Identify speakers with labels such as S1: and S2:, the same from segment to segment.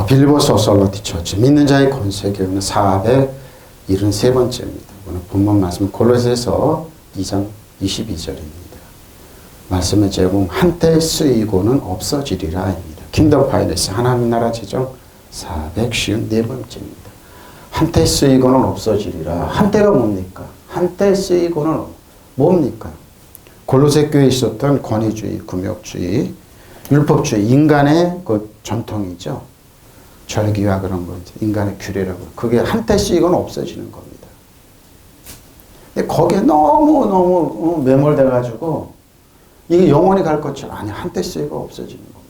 S1: 빌리버스 오솔로티 처치 믿는 자의 권세 교훈은 473번째입니다. 오늘 본문 말씀 골로새서 2장 22절입니다. 말씀의 제목 한때 쓰이고는 없어지리라입니다. 킹덤 파이너스 하나님 나라 제정 454번째입니다. 한때 쓰이고는 없어지리라. 한때가 뭡니까? 한때 쓰이고는 뭡니까? 골로새 교회에 있었던 권위주의, 금욕주의, 율법주의, 인간의 그 전통이죠. 절기와 그런 거, 인간의 규례라고. 그게 한때 쓰이고는 없어지는 겁니다. 근데 거기에 너무 매몰돼가지고 이게 영원히 갈 것처럼 아니 한때 쓰이고 없어지는 겁니다.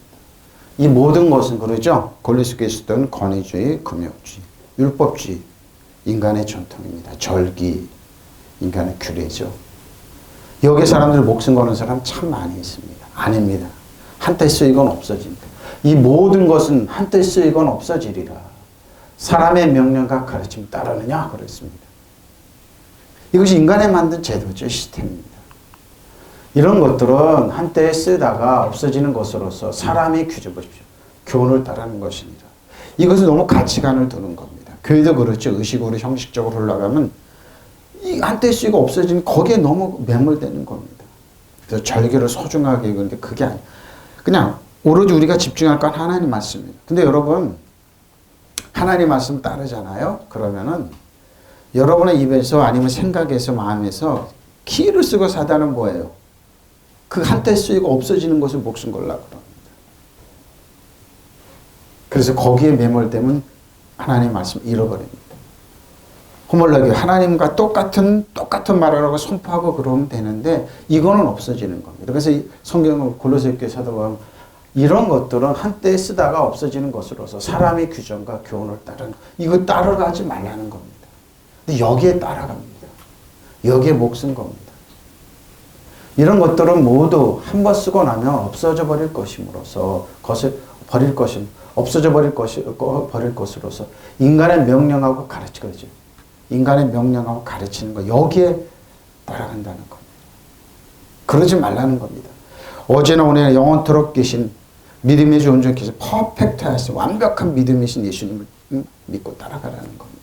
S1: 이 모든 것은 그러죠. 골로새 교회에 있었던 권위주의, 금욕주의, 율법주의, 인간의 전통입니다. 절기, 인간의 규례죠. 여기 사람들 목숨 거는 사람 참 많이 있습니다. 아닙니다. 한때 쓰이건 없어집니다. 이 모든 것은 한때 쓰이건 없어지리라. 사람의 명령과 가르침 따르느냐 그랬습니다. 이것이 인간이 만든 제도죠. 시스템입니다. 이런 것들은 한때 쓰다가 없어지는 것으로서 사람이 규정 보십시오. 교훈을 따르는 것이니라. 이것은 너무 가치관을 두는 겁니다. 교회도 그렇죠. 의식으로 형식적으로 올라가면 이 한때 쓰이고 없어지는 거기에 너무 매몰되는 겁니다. 그래서 절기를 소중하게 그런데 그게 아니에요. 그냥 오로지 우리가 집중할 건 하나님 말씀입니다. 근데 여러분 하나님 말씀 따르잖아요. 그러면은 여러분의 입에서 아니면 생각에서 마음에서 키를 쓰고 사다는 뭐예요? 그 한때 쓰이고 없어지는 것을 목숨 걸라고 그럽니다. 그래서 거기에 매몰되면 하나님 말씀 잃어버립니다. 호몰라기 하나님과 똑같은 말을 하고 선포하고 그러면 되는데 이거는 없어지는 겁니다. 그래서 성경을 골로새 교회 사도 보면 이런 것들은 한때 쓰다가 없어지는 것으로서 사람의 규정과 교훈을 따르는 이거 따라가지 말라는 겁니다. 근데 여기에 따라갑니다. 여기에 목숨 겁니다. 이런 것들은 모두 한 번 쓰고 나면 없어져 버릴 것임으로써 그것을 버릴 것임 없어져 버릴 것으로서 인간의 명령하고 가르치거든요. 인간의 명령하고 가르치는 거 여기에 따라간다는 겁니다. 그러지 말라는 겁니다. 어제나 오늘 영원토록 계신 믿음의 주 온전케 퍼펙트하신 완벽한 믿음이신 예수님을 믿고 따라가라는 겁니다.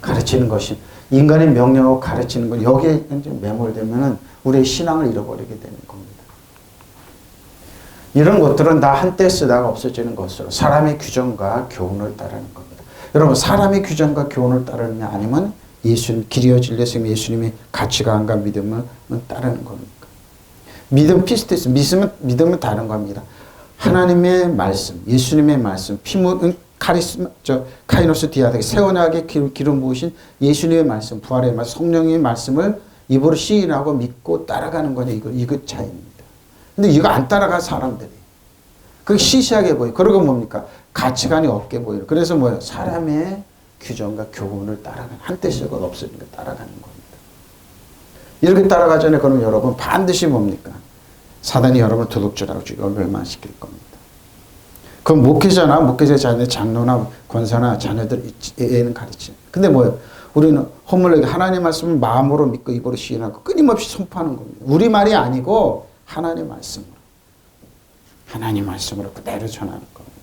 S1: 가르치는 것이 인간의 명령하고 가르치는 것 여기에 매몰되면은 우리의 신앙을 잃어버리게 되는 겁니다. 이런 것들은 다 한때 쓰다가 없어지는 것으로 사람의 규정과 교훈을 따르는 겁니다. 여러분 사람의 규정과 교훈을 따르느냐 아니면 예수님 길이요 진리요 생명 예수님의 가치관과 믿음을 따르는 겁니까? 믿음 피스테스 믿음은 다른 겁니다. 하나님의 말씀, 예수님의 말씀, 카이노스 디아닥 세원하게 기름 부으신 예수님의 말씀, 부활의 말씀, 성령의 말씀을 입으로 시인하고 믿고 따라가는 거냐 이거 차이입니다. 근데 이거 안 따라간 사람들이 그게 시시하게 보여요. 그러고 뭡니까? 가치관이 없게 보여요. 그래서 뭐예요? 사람의 규정과 교훈을 따라가는 한때 쓰고 없으니까 따라가는 겁니다. 이렇게 따라가잖아요. 그러면 여러분 반드시 뭡니까? 사단이 여러분 도둑질하고 죽여 멸망시킬 겁니다. 그럼 목회자 자녀 장로나 권사나 자녀들에는 가르치는. 근데 뭐예요? 우리는 허물나게 하나님 말씀을 마음으로 믿고 입으로 시인하고 끊임없이 선포하는 겁니다. 우리 말이 아니고 하나님 말씀으로. 하나님 말씀으로 그대로 전하는 겁니다.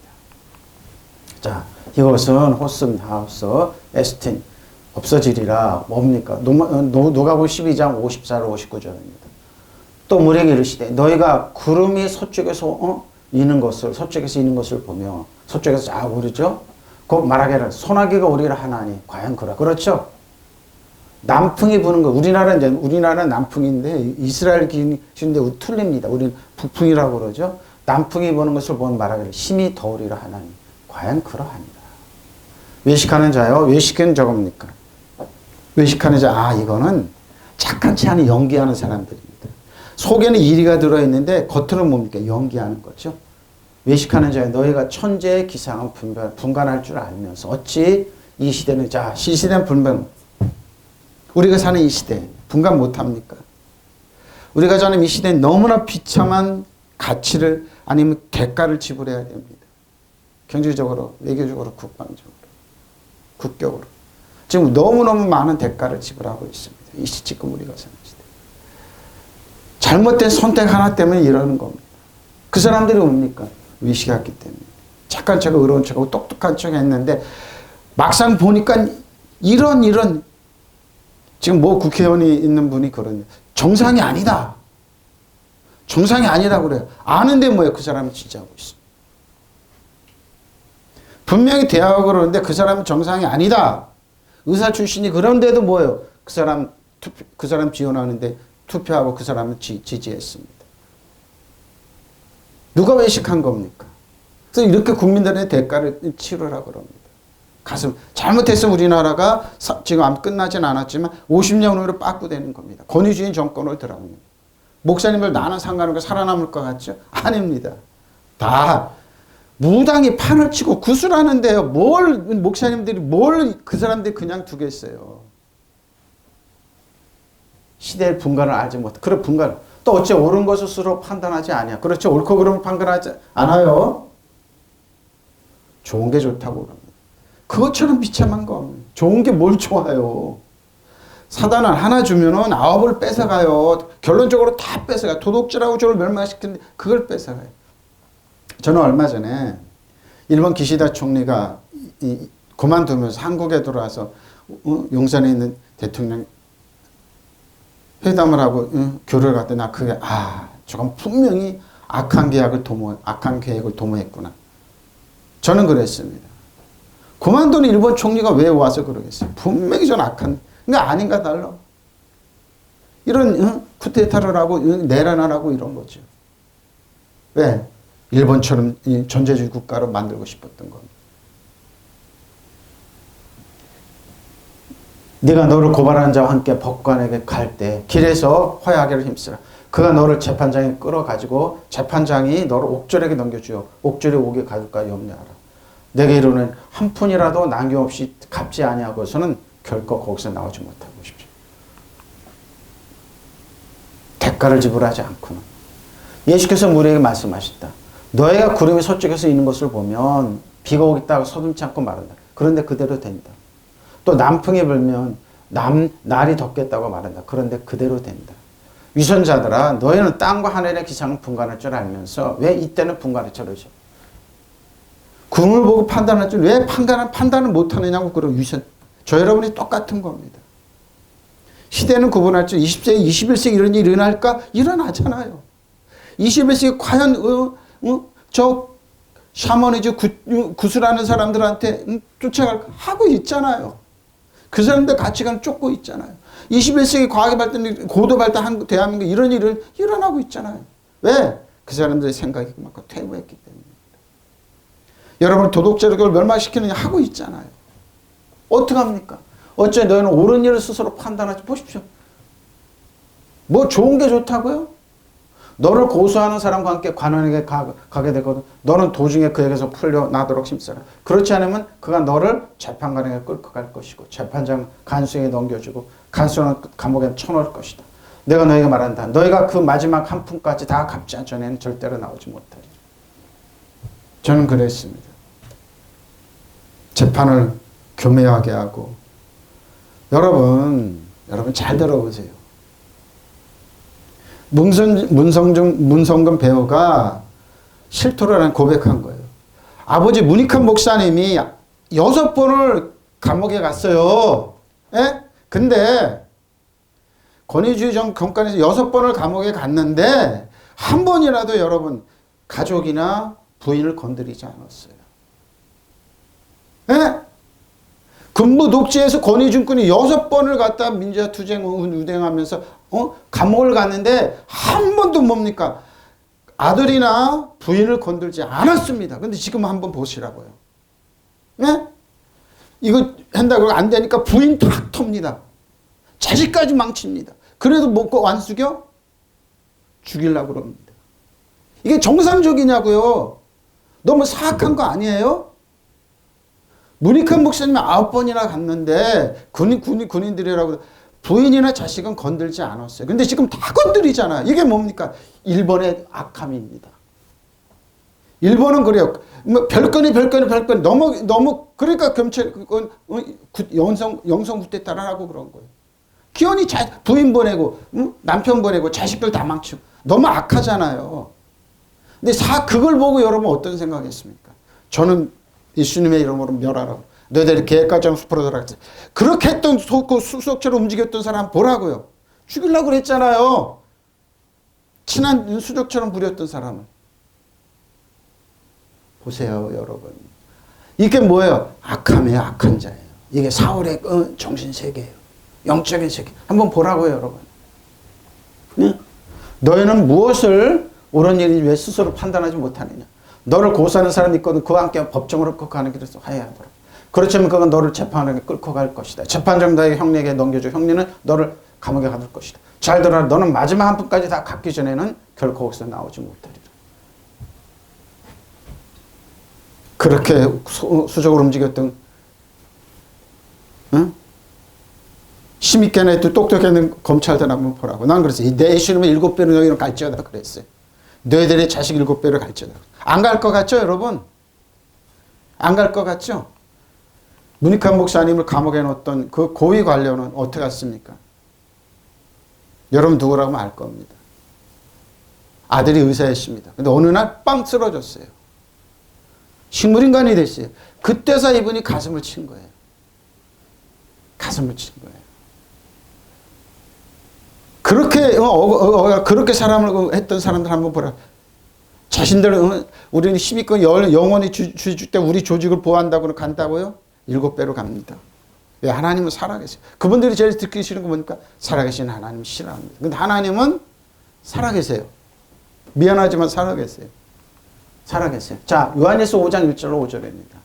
S1: 자, 이것은 호슴, 하우스, 에스틴 없어지리라. 뭡니까? 누가복음 12장 54로 59절입니다. 또 무리에게 이르시되 너희가 구름이 서쪽에서 이는 것을 보며 서쪽에서 쫙 오르죠. 곧 말하기를 소나기가 오리라 하나니 과연 그렇죠? 남풍이 부는 거 우리나라는 남풍인데 이스라엘 기준인데 틀립니다. 우리는 북풍이라고 그러죠. 남풍이 부는 것을 보면 말하기를 힘이 더우리라 하나니 과연 그러하니라. 외식하는 자요. 외식은 저겁니까? 외식하는 자 이거는 착한치 않은 연기하는 사람들입니다. 속에는 이리가 들어있는데 겉으로는 뭡니까? 연기하는 거죠. 외식하는 자여 너희가 천재의 기상은 분간할 줄 알면서 어찌 이 시대는 시시대는 분간 우리가 사는 이 시대 분간 못합니까? 우리가 사는 이 시대는 너무나 비참한 가치를 아니면 대가를 지불해야 됩니다. 경제적으로, 외교적으로, 국격으로 지금 너무너무 많은 대가를 지불하고 있습니다. 이 지금 우리가 사는 시대. 잘못된 선택 하나 때문에 이러는 겁니다. 그 사람들이 뭡니까? 위식했기 때문에. 착한 척하고 의로운 척하고 똑똑한 척 했는데 막상 보니까 이런 지금 뭐 국회의원이 있는 분이 그런 정상이 아니다. 정상이 아니라고 그래요. 아는데 뭐예요? 그 사람은 지지하고 있어. 분명히 대화하고 그러는데 그 사람은 정상이 아니다. 의사 출신이 그런데도 뭐예요? 그 사람 지원하는데 투표하고 그 사람은 지지했습니다. 누가 외식한 겁니까? 그래서 이렇게 국민들의 대가를 치르라고 그럽니다. 가슴 잘못해서 우리나라가 지금 끝나진 않았지만 50년 후로 빠꾸되는 겁니다. 권위주의 정권을 들어옵니다. 목사님들 나는 상관없고 살아남을 것 같죠? 아닙니다. 다 무당이 판을 치고 구술하는데요. 뭘 목사님들이 뭘 그 사람들이 그냥 두겠어요. 시대의 분간을 알지 못해. 그런 분간 또 어째 옳은 것을 스스로 판단하지 않냐. 그렇죠. 옳고 그름을 판단하지 않아요. 좋은 게 좋다고 그럽니다. 그것처럼 비참한 거 없는. 좋은 게 뭘 좋아요. 사단은 하나 주면은 9을 뺏어가요. 결론적으로 다 뺏어가요. 도둑질하고 저를 멸망시키는데 그걸 뺏어가요. 저는 얼마 전에 일본 기시다 총리가 그만두면서 한국에 들어와서 용산에 있는 대통령 회담을 하고 교류를 갔더니 나 그게 저건 분명히 악한 계획을 도모했구나. 저는 그랬습니다. 그만둔 일본 총리가 왜 와서 그러겠어요? 분명히 전 악한 그러니까 아닌가 달라. 이런 쿠데타를 하고 내란을 하고 이런 거죠. 왜? 일본처럼 전제주의 국가로 만들고 싶었던 겁니다. 네가 너를 고발하는 자와 함께 법관에게 갈 때 길에서 화해하기를 힘쓰라. 그가 너를 재판장에 끌어가지고 재판장이 너를 옥졸에게 넘겨주어 옥졸이 오게 가둘까 염려하라. 내게 이르는 한 푼이라도 남김없이 갚지 아니하고서는 결코 거기서 나오지 못하고 싶죠. 대가를 지불하지 않고는. 예수께서 우리에게 말씀하셨다. 너희가 구름이 서쪽에서 있는 것을 보면 비가 오겠다고 서슴지 않고 말한다. 그런데 그대로 된다. 또 남풍이 불면 날이 덥겠다고 말한다. 그런데 그대로 된다. 위선자들아 너희는 땅과 하늘의 기상은 분간할 줄 알면서 왜 이때는 분간을 저러죠? 구름을 보고 판단할 줄 왜 판단을 못하느냐고 그런 위선. 저 여러분이 똑같은 겁니다. 시대는 구분할 줄 20세기 21세기 이런 일이 일어날까? 일어나잖아요. 21세기 과연 저 샤머니즈 구슬하는 사람들한테 쫓아갈까? 하고 있잖아요. 그 사람들 가치관 쫓고 있잖아요. 21세기 과학의 발전, 고도 발달한 대한민국 이런 일은 일어나고 있잖아요. 왜? 그 사람들의 생각이 그만큼 퇴보했기 때문입니다. 여러분 도덕적으로 멸망시키느냐 하고 있잖아요. 어떡합니까? 어째 너희는 옳은 일을 스스로 판단하지 보십시오. 뭐 좋은 게 좋다고요? 너를 고소하는 사람과 함께 관원에게 가게 되거든. 너는 도중에 그에게서 풀려나도록 힘써라. 그렇지 않으면 그가 너를 재판관에게 끌고 갈 것이고 재판장 간수에게 넘겨주고 간수는 감옥에 쳐넣을 것이다. 내가 너에게 말한다. 너희가 그 마지막 한 푼까지 다 갚지 않기 전에는 절대로 나오지 못하리라. 저는 그랬습니다. 재판을 교묘하게 하고 여러분 잘 들어보세요. 문성근 배우가 실토를 고백한 거예요. 아버지 문익환 목사님이 6번을 감옥에 갔어요. 예? 근데 권위주의 정권에서 6번을 감옥에 갔는데 한 번이라도 여러분 가족이나 부인을 건드리지 않았어요. 예? 군부 독재에서 권위주권이 6번을 갖다 민주화 투쟁 운행하면서 감옥을 갔는데 한 번도 뭡니까? 아들이나 부인을 건들지 않았습니다. 근데 지금 한번 보시라고요. 네? 이거 한다고 안 되니까 부인 탁 텁니다. 자식까지 망칩니다. 그래도 먹고 안 숙여? 죽이려고 그럽니다. 이게 정상적이냐고요? 너무 사악한 거 아니에요? 문익환 목사님이 9번이나 갔는데 군인들이라고 부인이나 자식은 건들지 않았어요. 근데 지금 다 건드리잖아요. 이게 뭡니까? 일본의 악함입니다. 일본은 그래요. 뭐 별건이 너무 그러니까 경찰 영성 구태타를 하고 그런 거예요. 기어이 부인 보내고 남편 보내고 자식들 다 망치고 너무 악하잖아요. 근데 그걸 보고 여러분 어떤 생각했습니까? 저는 예수님의 이름으로 멸하라고. 너희들이 계획가정 숲으로 들어갔지. 그렇게 했던 그 수석처럼 움직였던 사람 보라고요. 죽이려고 그랬잖아요. 친한 수족처럼 부렸던 사람은. 보세요, 여러분. 이게 뭐예요? 악함이에요, 악한 자예요. 이게 사울의 정신세계예요. 영적인 세계. 한번 보라고요, 여러분. 네? 너희는 무엇을 옳은 일인지 왜 스스로 판단하지 못하느냐. 너를 고소하는 사람이 있거든 그와 함께 법정으로 끌고 가는 길에서 화해하도록. 그렇지만 그건 너를 재판하게 끌고 갈 것이다. 재판장 너의 형님에게 넘겨줘. 형님은 너를 감옥에 가둘 것이다. 잘 들어라. 너는 마지막 한 분까지 다 갚기 전에는 결코 거기서 나오지 못하리라. 그렇게 수적으로 움직였던 응? 힘있게 했던 똑똑했는 검찰들 한번 보라고. 난 그랬어요. 내 예수님은 7배로 너희는 갈지어다 그랬어요. 너희들의 자식 7배로 갈지어다. 안 갈 것 같죠, 여러분? 안 갈 것 같죠? 문익환 목사님을 감옥에 넣었던 그 고위 관료는 어떻게 갔습니까? 여러분 누구라고 하면 알 겁니다. 아들이 의사였습니다. 근데 어느 날 빵 쓰러졌어요. 식물인간이 됐어요. 그때서 이분이 가슴을 친 거예요. 가슴을 친 거예요. 그렇게 그렇게 사람을 했던 사람들 한번 보라. 자신들은 우리는 힘있고 영원히 주줄 때 우리 조직을 보호한다고는 간다고요? 7배로 갑니다. 왜? 하나님은 살아계세요. 그분들이 제일 듣기 싫은 거 뭡니까? 살아계신 하나님 싫어합니다. 근데 하나님은 살아계세요. 미안하지만 살아계세요. 살아계세요. 자, 요한일서 5장 1절로 5절입니다.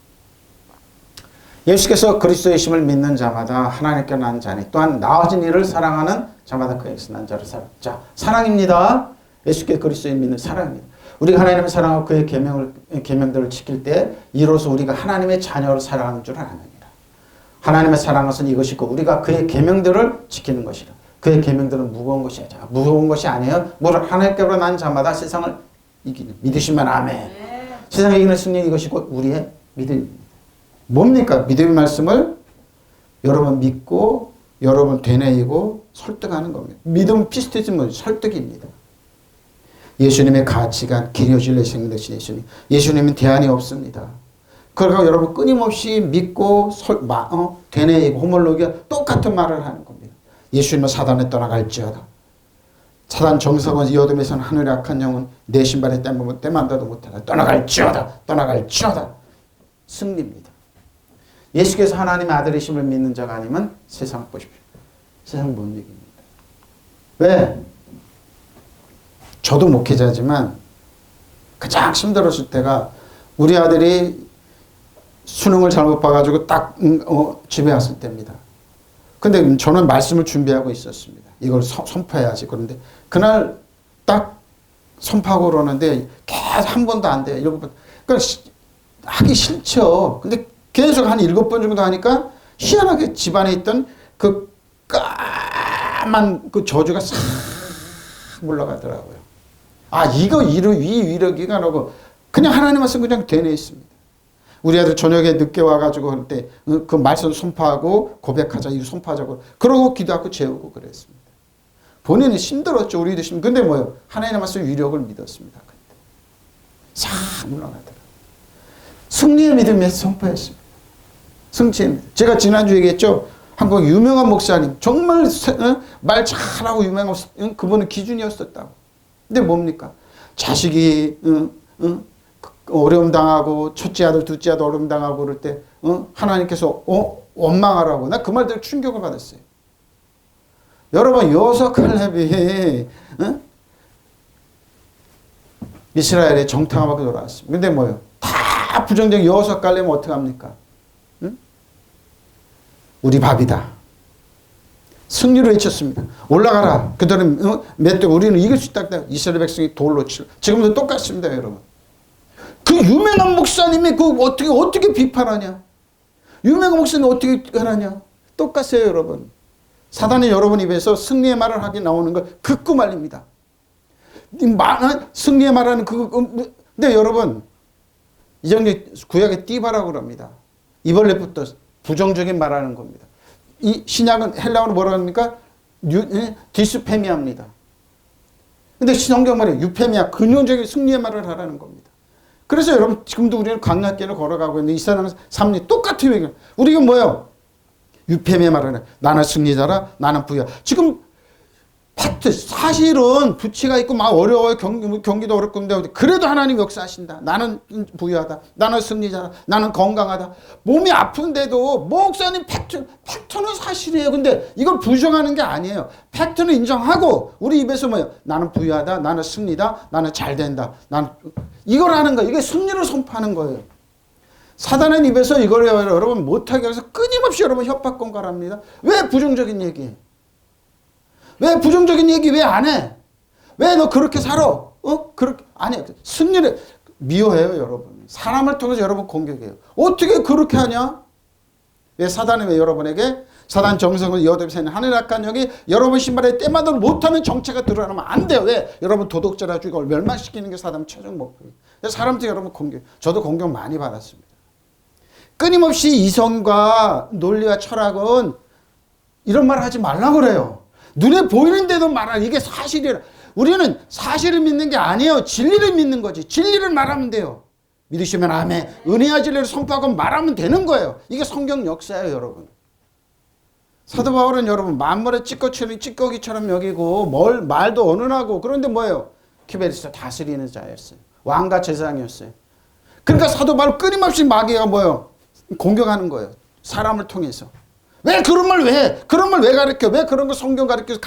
S1: 예수께서 그리스도의 심을 믿는 자마다 하나님께 난 자니 또한 나아진 이를 사랑하는 자마다 그에게서 난 자를 사랑. 자, 사랑입니다. 예수께 그리스도의 믿는 사랑입니다. 우리가 하나님을 사랑하고 그의 계명들을 지킬 때 이로써 우리가 하나님의 자녀를 사랑하는 줄 아느니라. 하나님의 사랑은 이것이고 우리가 그의 계명들을 지키는 것이라. 그의 계명들은 무거운 것이 아니야. 무거운 것이 아니에요. 무릇 하나님께로 난 자마다 세상을 이기는. 믿으시면 아멘. 세상을 이기는 승리 이것이고 우리의 믿음입니다. 뭡니까? 믿음의 말씀을 여러분 믿고 여러분 되뇌이고 설득하는 겁니다. 믿음 피스티즘은 설득입니다. 예수님의 가치관, 길이요 진리의 생명 되신 예수님. 예수님은 대안이 없습니다. 그러니까 여러분 끊임없이 믿고 되뇌이고 호몰로기가 똑같은 말을 하는 겁니다. 예수님은 사단에 떠나갈지어다. 사단 정성은 이 어둠에서는 하늘의 악한 영은 내 신발에 때만다도 못하다. 떠나갈지어다. 떠나갈지어다. 승리입니다. 예수께서 하나님의 아들이심을 믿는 자가 아니면 세상 보십시오. 세상 못 이깁니다. 왜? 저도 목회자지만 가장 힘들었을 때가 우리 아들이 수능을 잘못 봐가지고 딱 집에 왔을 때입니다. 근데 저는 말씀을 준비하고 있었습니다. 이걸 선포해야지. 그런데 그날 딱 선포하고 그러는데 계속 한 번도 안 돼요. 7번. 그러니까 하기 싫죠. 근데 계속 한 7번 정도 하니까 희한하게 집안에 있던 그 까만 그 저주가 싹 물러가더라고요. 아, 이거 위력이가 나고 그냥 하나님 말씀 그냥 되뇌있습니다. 우리 아들 저녁에 늦게 와가지고 할 때 그 말씀 선포하고 고백하자, 이거 선포하자고 그러고 기도하고 재우고 그랬습니다. 본인은 힘들었죠. 우리도 힘들. 근데 뭐요? 하나님의 말씀 위력을 믿었습니다. 싹 물러가더라고요. 승리의 믿음에 선포했습니다. 승리의 믿음. 제가 지난주 얘기했죠. 한국 유명한 목사님, 정말 말 잘하고 유명한 그분은 기준이었었다고. 근데 뭡니까? 자식이 어려움 당하고 첫째 아들, 둘째 아들 어려움 당하고 그럴 때 하나님께서 원망하라고. 나 그 말 들으면 충격을 받았어요. 여러분 여호수아 칼렙이 이스라엘에 정탐하고 돌아왔습니다. 근데 뭐예요? 다 부정적인 여호수아 칼렙은 어떻게 합니까? 우리 밥이다. 승리를 외쳤습니다. 올라가라. 그들은 우리는 이길 수 있다. 이스라엘 백성이 돌로 치고 지금도 똑같습니다, 여러분. 그 유명한 목사님이 그 어떻게 비판하냐? 유명한 목사님 어떻게 하느냐? 똑같아요, 여러분. 사단이 여러분 입에서 승리의 말을 하게 나오는 걸 극구 말립니다. 승리의 말하는 근데 여러분 이정도 구약의 띠바라고 그럽니다. 이벌레부터 부정적인 말하는 겁니다. 이 신약은 헬라어로 뭐라고 합니까? 디스페미아입니다. 근데 성경 말에 유페미아, 근원적인 승리의 말을 하라는 겁니다. 그래서 여러분 지금도 우리는 광야길을 걸어가고 있는데 이 사람은 삶이 똑같은 얘기예요. 우리가 뭐예요? 유패미에 말하는 나는 승리자라 나는 부야. 지금 파트 사실은 부치가 있고 막 어려워요. 경기도 어렵고 근데 그래도 하나님 역사하신다. 나는 부유하다. 나는 승리자다. 나는 건강하다. 몸이 아픈데도 목사님 팩트는 사실이에요. 근데 이걸 부정하는 게 아니에요. 팩트는 인정하고 우리 입에서 뭐예요? 나는 부유하다. 나는 승리다. 나는 잘된다. 나는 이걸 하는 거예요. 이게 승리를 선포하는 거예요. 사단의 입에서 이걸 여러분 못하게 해서 끊임없이 여러분 협박 공갈합니다. 왜 부정적인 얘기예요? 왜 부정적인 얘기 왜 안 해? 왜 너 그렇게 살아? 그렇게 아니 승리를 미워해요, 여러분. 사람을 통해서 여러분 공격해요. 어떻게 그렇게 하냐? 왜 사단이 왜 여러분에게 사단 정성을 여덟새는 하늘 악한 영이 여러분 신발에 때마다 못하는 정체가 드러나면 안 돼요. 왜? 여러분 도덕질하 죽이고 멸망시키는 게 사단 최종 목표예요. 사람들이 여러분 공격. 저도 공격 많이 받았습니다. 끊임없이 이성과 논리와 철학은 이런 말 하지 말라고 그래요. 눈에 보이는데도 말하는 이게 사실이라. 우리는 사실을 믿는 게 아니에요. 진리를 믿는 거지. 진리를 말하면 돼요. 믿으시면 아멘. 은혜와 진리를 선포하고 말하면 되는 거예요. 이게 성경 역사예요, 여러분. 사도 바울은 여러분 만물의 찌꺼기처럼 여기고 말도 언언하고 그런데 뭐예요? 키베리스 다스리는 자였어요. 왕과 제사장이었어요. 그러니까 사도 바울 끊임없이 마귀가 뭐예요? 공격하는 거예요. 사람을 통해서. 왜 그런 말 왜 해? 그런 말 왜 가르쳐? 왜 그런 거 성경 가르쳐?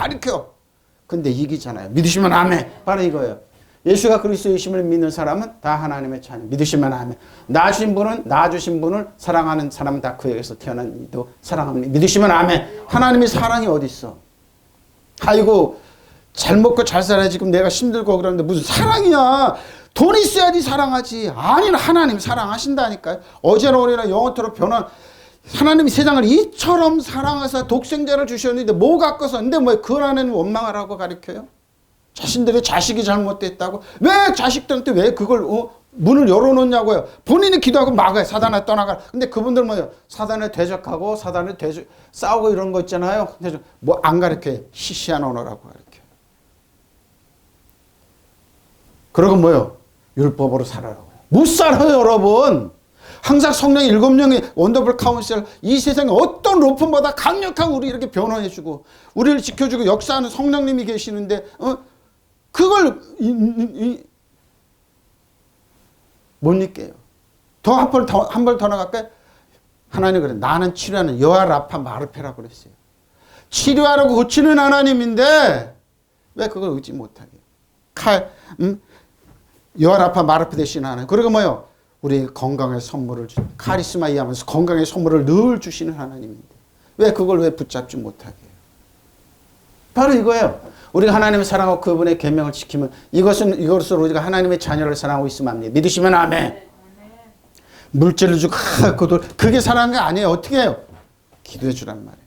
S1: 근데 이기잖아요. 믿으시면 아멘. 바로 이거예요. 예수가 그리스도이심을 믿는 사람은 다 하나님의 자녀. 믿으시면 아멘. 낳아주신 분을 사랑하는 사람은 다 그에게서 태어난 이도 사랑합니다. 믿으시면 아멘. 하나님의 사랑이 어디 있어? 아이고 잘 먹고 잘 살아야 지금 내가 힘들고 그러는데 무슨 사랑이야? 돈 있어야지 사랑하지. 아니 하나님 사랑하신다니까요. 어제나 오늘이나 영원토록 변한 하나님이 세상을 이처럼 사랑하사 독생자를 주셨는데 뭐 갖고서 근데 뭐 그 안에는 원망하라고 가르쳐요? 자신들의 자식이 잘못됐다고? 왜 자식들한테 왜 그걸 문을 열어놓냐고요? 본인이 기도하고 막아요. 사단아 떠나가. 근데 그분들 뭐예요? 사단을 대적하고 사단을 싸우고 이런 거 있잖아요. 근데 뭐 안 가르쳐요. 시시한 언어라고 가르쳐요. 그러고 뭐예요? 율법으로 살아라고요. 못 살아요, 여러분. 항상 성령의 7명의 원더풀 카운셀 이 세상에 어떤 로펌보다 강력한 우리 이렇게 변호해주고 우리를 지켜주고 역사하는 성령님이 계시는데 그걸 못 믿게요. 더 한 번 더 나갈까요? 하나님 그래 나는 치료하는 여아 라파 마르페라고 그랬어요. 치료하라고 고치는 하나님인데 왜 그걸 의지 못하게 여아 라파 마르페 대신 하나님. 그리고 뭐요? 우리 건강의 선물을 카리스마 이하면서 건강의 선물을 늘 주시는 하나님인데 왜 그걸 왜 붙잡지 못하게 해요? 바로 이거예요. 우리가 하나님을 사랑하고 그분의 계명을 지키면 이것으로 우리가 하나님의 자녀를 사랑하고 있으면 합니다. 믿으시면 아멘. 물질을 주고 그게 사랑한 게 아니에요. 어떻게 해요? 기도해 주란 말이에요.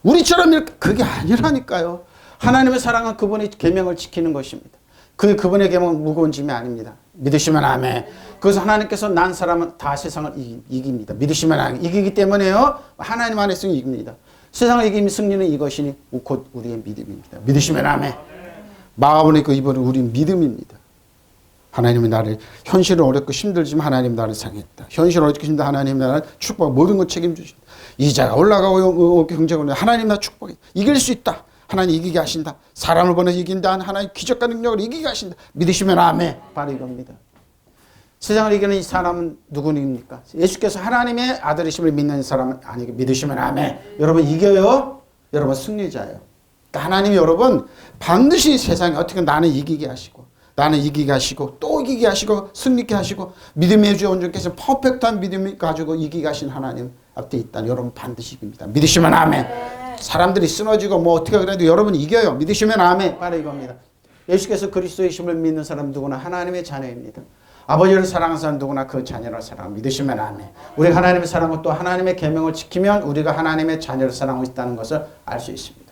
S1: 우리처럼 이렇게 그게 아니라니까요. 하나님의 사랑은 그분의 계명을 지키는 것입니다. 그분의 계명은 무거운 짐이 아닙니다. 믿으시면 아멘. 그래서 하나님께서 난 사람은 다 세상을 이깁니다. 믿으시면 아멘. 이기기 때문에요. 하나님 안에서 이깁니다. 세상을 이기는 승리는 이것이니 곧 우리의 믿음입니다. 믿으시면 아멘. 마음은 있고 이번은 우리 믿음입니다. 하나님이 나를 현실은 어렵고 힘들지만 하나님 나를 상했다. 현실은 어렵고 힘들다. 하나님 나를 축복 모든 것 책임주신다. 이자가 올라가고 경제가 올라가고 하나님 나 축복해. 이길 수 있다. 하나님 이기게 하신다. 사람을 보내서 이긴다. 하나님 기적과 능력을 이기게 하신다. 믿으시면 아멘. 바로 이겁니다. 세상을 이기는 이 사람은 누구입니까? 예수께서 하나님의 아들이심을 믿는 사람은 아니고 믿으시면 아멘. 여러분 이겨요. 여러분 승리자예요. 그러니까 하나님이 여러분 반드시 세상에 어떻게 나는 이기게 하시고 나는 이기게 하시고 또 이기게 하시고 승리케 하시고 믿음의 주 온전께서 퍼펙트한 믿음을 가지고 이기게 하신 하나님 앞에 있다는 여러분 반드시 이깁니다. 믿으시면 아멘. 사람들이 쓰러지고 뭐 어떻게 그래도 여러분 이겨요. 믿으시면 아멘. 바로 이겁니다. 예수께서 그리스도의 힘을 믿는 사람 누구나 하나님의 자녀입니다. 아버지를 사랑하는 사람 누구나 그 자녀를 사랑합니다. 믿으시면 아멘. 우리가 하나님의 사랑하고 또 하나님의 계명을 지키면 우리가 하나님의 자녀를 사랑하고 있다는 것을 알 수 있습니다.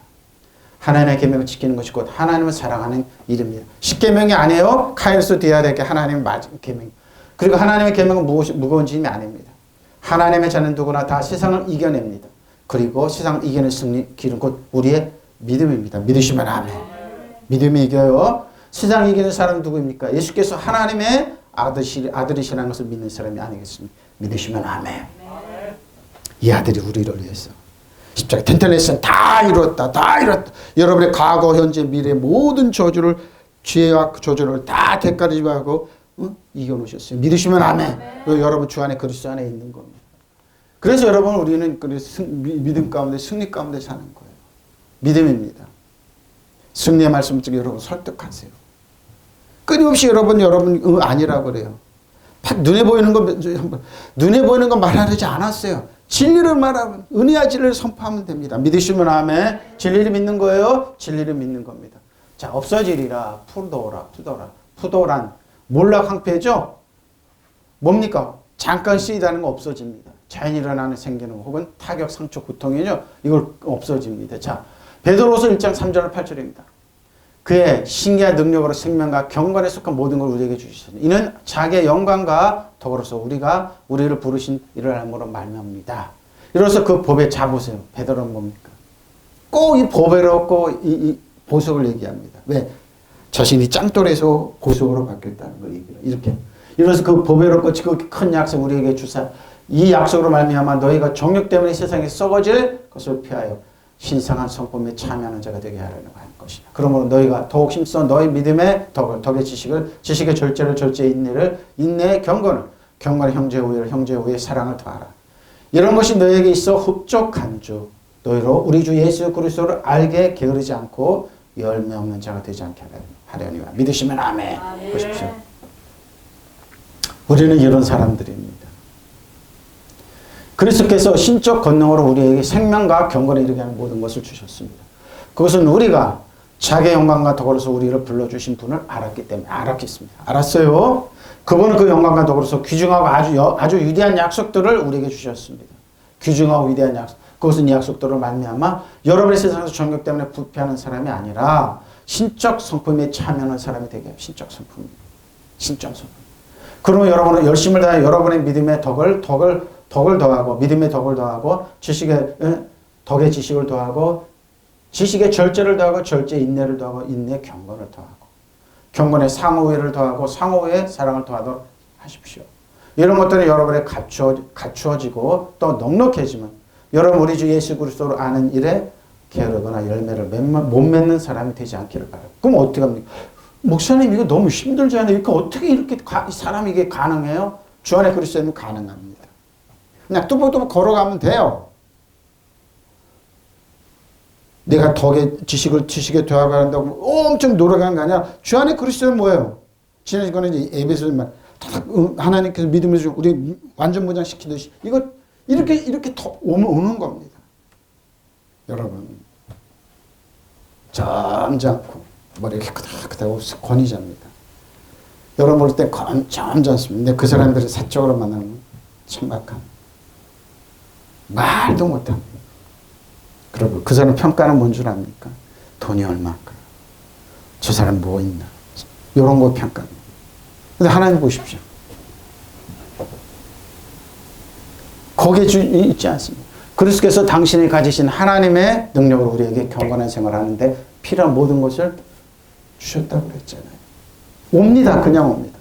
S1: 하나님의 계명을 지키는 것이 곧 하나님을 사랑하는 일입니다. 십계명이 아니에요. 카이로스 디아데게 하나님의 계명. 그리고 하나님의 계명은 무거운 짐이 아닙니다. 하나님의 자는 누구나 다 세상을 이겨냅니다. 그리고 세상을 이기는 승리 길은 곧 우리의 믿음입니다. 믿으시면 아멘. 믿음이 이겨요. 세상을 이기는 사람은 누구입니까? 예수께서 하나님의 아들이시라는 것을 믿는 사람이 아니겠습니까? 믿으시면 아멘. 이 아들이 우리를 위해서 십자가 텐텐레슨 다 이뤘다. 다 이뤘다. 여러분의 과거, 현재, 미래 모든 저주를 죄와 저주를 다 대가를 지불하고 이겨놓으셨어요. 믿으시면 아멘. 여러분 주 안에 그리스도 안에 있는 겁니다. 그래서 여러분 우리는 믿음 가운데 승리 가운데 사는 거예요. 믿음입니다. 승리의 말씀을 듣고 여러분 설득하세요. 끊임없이 여러분 아니라고 그래요. 눈에 보이는 거 말하지 않았어요. 진리를 말하면 은혜와 진리를 선포하면 됩니다. 믿으시면 아멘. 진리를 믿는 거예요. 진리를 믿는 겁니다. 자, 없어지리라 푸도란 몰락 황폐죠. 뭡니까? 잠깐 쓰이다는 거 없어집니다. 자연히 일어나는 생기는 혹은 타격, 상처, 고통이죠. 이걸 없어집니다. 자, 베드로서 1장 3절 8절입니다. 그의 신기한 능력으로 생명과 경건에 속한 모든 걸 우리에게 주시니 이는 자기의 영광과 더불어서 우리를 부르신 이를 함으로 말미암습니다. 이로써 그 법의 자보세요. 베드로는 뭡니까? 꼭 이 법으로 꼭 이 보석을 얘기합니다. 왜? 자신이 짱돌에서 보석으로 바뀌었다는 걸 얘기해요. 이렇게. 이로써 그 법으로 그 큰 약속 우리에게 주사 이 약속으로 말미암아 너희가 정욕 때문에 세상에 썩어질 것을 피하여 신성한 성품에 참여하는 자가 되게 하려는 것이다. 그러므로 너희가 더욱 힘써 너희 믿음의 덕의 지식의 절제를 인내의 경건을 형제 우애의 사랑을 더하라. 이런 것이 너희에게 있어 흡족한 주 너희로 우리 주 예수 그리스도를 알게 게으르지 않고 열매 없는 자가 되지 않게 하려니와. 믿으시면 아멘. 보십시오. 우리는 이런 사람들입니다. 그리스도께서 신적 권능으로 우리에게 생명과 경건에 이르게 하는 모든 것을 주셨습니다. 그것은 우리가 자기의 영광과 덕으로서 우리를 불러주신 분을 알았기 때문에 알았겠습니다. 알았어요. 그분은 그 영광과 덕으로서 귀중하고 아주 위대한 약속들을 우리에게 주셨습니다. 귀중하고 위대한 약속. 그것은 이 약속들을 말미암아 여러분의 세상에서 정욕 때문에 부패하는 사람이 아니라 신적 성품에 참여하는 사람이 되게 해요. 신적 성품입니다. 신적 성품. 그러면 여러분은 열심을 다해 여러분의 믿음의 덕을 더하고 믿음의 덕을 더하고 덕의 지식을 더하고 지식의 절제를 더하고 절제 인내를 더하고 인내 경건을 더하고 경건의 상호회를 더하고 상호회의 사랑을 더하도록 하십시오. 이런 것들은 여러분의 갖추어지고 또 넉넉해지면 여러분 우리 주 예수 그리스도를 아는 일에 게으르거나 열매를 못 맺는 사람이 되지 않기를 바랍니다. 그럼 어떻게 합니까? 목사님 이거 너무 힘들지 않아요? 어떻게 이렇게 사람이 이게 가능해요? 주 안에 그리스도는 가능합니다. 그냥 뚜벅뚜벅 걸어가면 돼요. 내가 지식에 더하간다고 엄청 노력하는 게 아니라 주 안에 그리스도는 뭐예요? 지난 시간에 이제 에베소서 말 하나님께서 믿음을 주고 우리 완전 무장시키듯이 이거 이렇게 더 오는 겁니다. 여러분 점잖고 머리가 깨끗하고 권위자입니다. 여러분 볼 때 점잖습니다. 근데 그 사람들을 사적으로 만나면 천박한 말도 못합니다. 그리고 그 사람 평가는 뭔 줄 압니까? 돈이 얼마일까? 저 사람 뭐 있나? 이런 거 평가합니다. 근데 하나님 보십시오. 거기에 있지 않습니다. 그리스도께서 당신이 가지신 하나님의 능력으로 우리에게 경건한 생활을 하는데 필요한 모든 것을 주셨다고 그랬잖아요. 옵니다. 그냥 옵니다.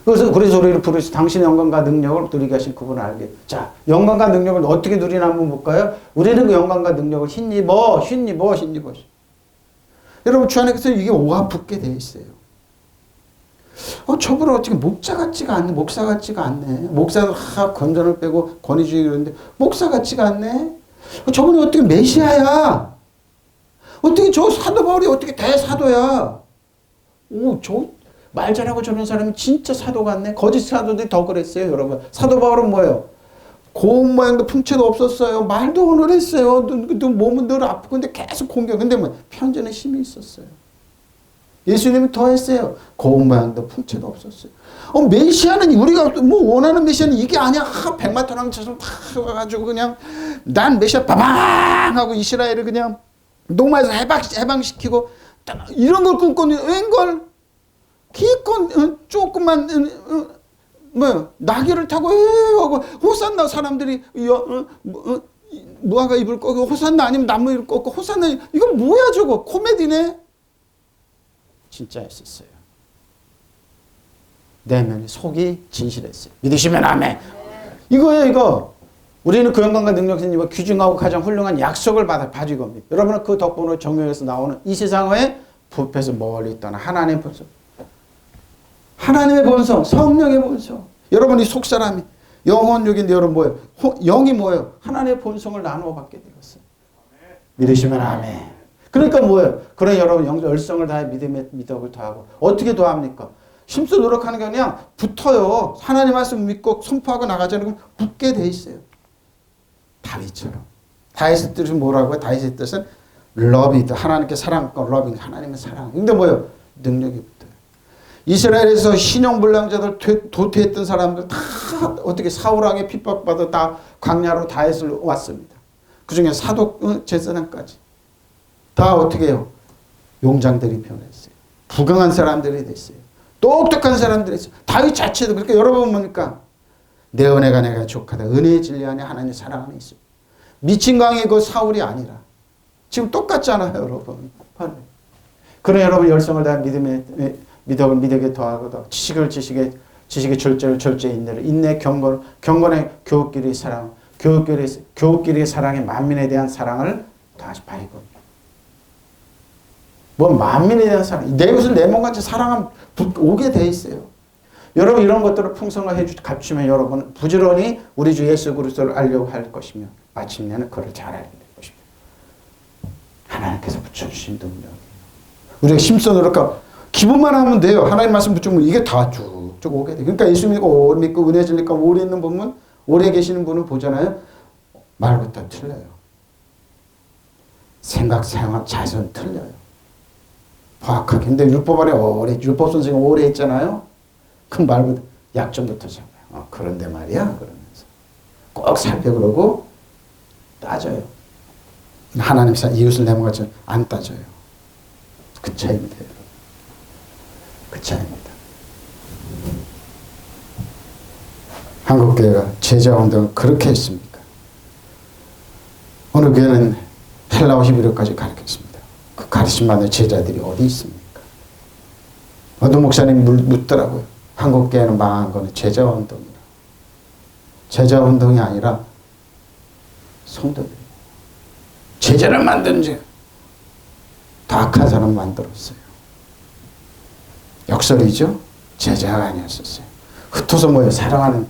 S1: 그래서 우리를 부르시 당신의 영광과 능력을 누리게 하신 그분을 알게. 자, 영광과 능력을 어떻게 누리나 한번 볼까요? 우리는 그 영광과 능력을 힘입어. 여러분 주 안에서 이게 오가 붙게 돼 있어요. 저분은 어떻게 목사 같지가 않네. 목사가 건전을 빼고 권위주의 이러는데 목사 같지가 않네. 저분이 어떻게 메시아야? 어떻게 저 사도 바울이 어떻게 대사도야? 저 말 잘하고 저런 사람이 진짜 사도 같네. 거짓 사도들이 더 그랬어요, 여러분. 사도 바울은 뭐예요? 고운 모양도 풍채도 없었어요. 말도 오늘했어요. 몸은 늘 아프고 근데 계속 공격. 근데 편전에 힘이 있었어요. 예수님은 더 했어요. 고운 모양도 풍채도 없었어요. 메시아는 우리가 원하는 메시아는 이게 아니야. 백마토랑처럼 다 와가지고 그냥 난 메시아 빠방 하고 이스라엘을 그냥 노마에서 해방시키고 이런 걸 꿈꾸는 웬걸 기껏 조금만 나귀를 타고 하고 호산나 사람들이 무화과 잎을 꺾고 호산나 아니면 나무 잎을 꺾고 호산나 이건 뭐야 저거 코미디네. 진짜 했었어요. 내면이 속이 진실했어요. 믿으시면 아멘. 이거예요, 이거. 우리는 그 영광과 능력이 있는 귀중하고 가장 훌륭한 약속을 받을 겁니다. 여러분은 그 덕분으로 정욕에서 나오는 이 세상의 부패에서 멀리 있다는 하나님의 본성. 하나님의 본성, 성령의 본성. 여러분이 속사람이 영혼육인데 여러분 뭐예요? 영이 뭐예요? 하나님의 본성을 나누어 받게 되었어요. 믿으시면 아멘. 그러니까 뭐예요? 그런 여러분 열성을 다해 믿음의 미덕을 더하고 어떻게 더합니까? 힘써 노력하는 게 그냥 붙어요. 하나님 말씀 믿고 선포하고 나가자는 건 붙게 돼 있어요. 다윗처럼. 다윗의 뜻은 뭐라고요? 다윗의 뜻은 러비, 하나님께 사랑과 러빙, 하나님의 사랑. 근데 뭐예요? 능력이 붙어요. 이스라엘에서 신용불량자들 도태했던 사람들 다 어떻게 사울왕에 핍박받아 다 광야로 다윗을 왔습니다. 그 중에 사독 제사장까지 다 어떻게 해요? 용장들이 변했어요. 부강한 사람들이 됐어요. 똑똑한 사람들이 있어요. 다윗 자체도 그렇게 여러분 보니까 내 은혜가 내가 족하다. 은혜의 진리 안에 하나님의 사랑 안에 있어요. 미친 강의 그 사울이 아니라 지금 똑같잖아요, 여러분. 그런 여러분 열성을 다한 믿음의 미덕을 미덕에 더하고 지식의 절제를 절제에 인내 경건의 교훈끼리 사랑 교훈끼리 사랑의 만민에 대한 사랑을 다시 바이고 뭐 만민에 대한 사랑 내 것을 내 몸같이 사랑하면 오게 돼 있어요. 여러분 이런 것들을 풍성하게 갖추면 여러분 부지런히 우리 주 예수 그리스도를 알려고 할 것이며 마침내는 그를 잘 알게 될 것입니다. 하나님께서 붙여주신 능력. 우리가 힘써 노력하고 기분만 하면 돼요. 하나님 말씀 붙이면 이게 다 쭉쭉 오게 돼요. 그러니까 예수 믿고 은혜 진리가 오래 있는 분은 오래 계시는 분은 보잖아요. 말부터 틀려요. 생각, 생활, 자세는 틀려요. 정확하게. 근데 율법 아래 율법 선생님 오래 했잖아요. 그 말부터 약점부터 잡아요. 그런데 말이야. 그러면서 꼭 살펴보고 따져요. 하나님 이웃을 내 몸같이 안 따져요. 그 차이입니다. 그 차이입니다. 한국교회가 제자운동을 그렇게 했습니까? 어느 교회는 헬라어 히브리어까지 가르쳤습니다. 그 가르침받는 제자들이 어디 있습니까? 어느 목사님이 묻더라고요. 한국교회는 망한 거는 제자운동이라. 제자운동이 아니라 성도들. 제자를 만드는 죄. 다 악한 사람 만들었어요. 역설이죠? 제자가 아니었었어요. 흩어서 뭐예요? 사랑하는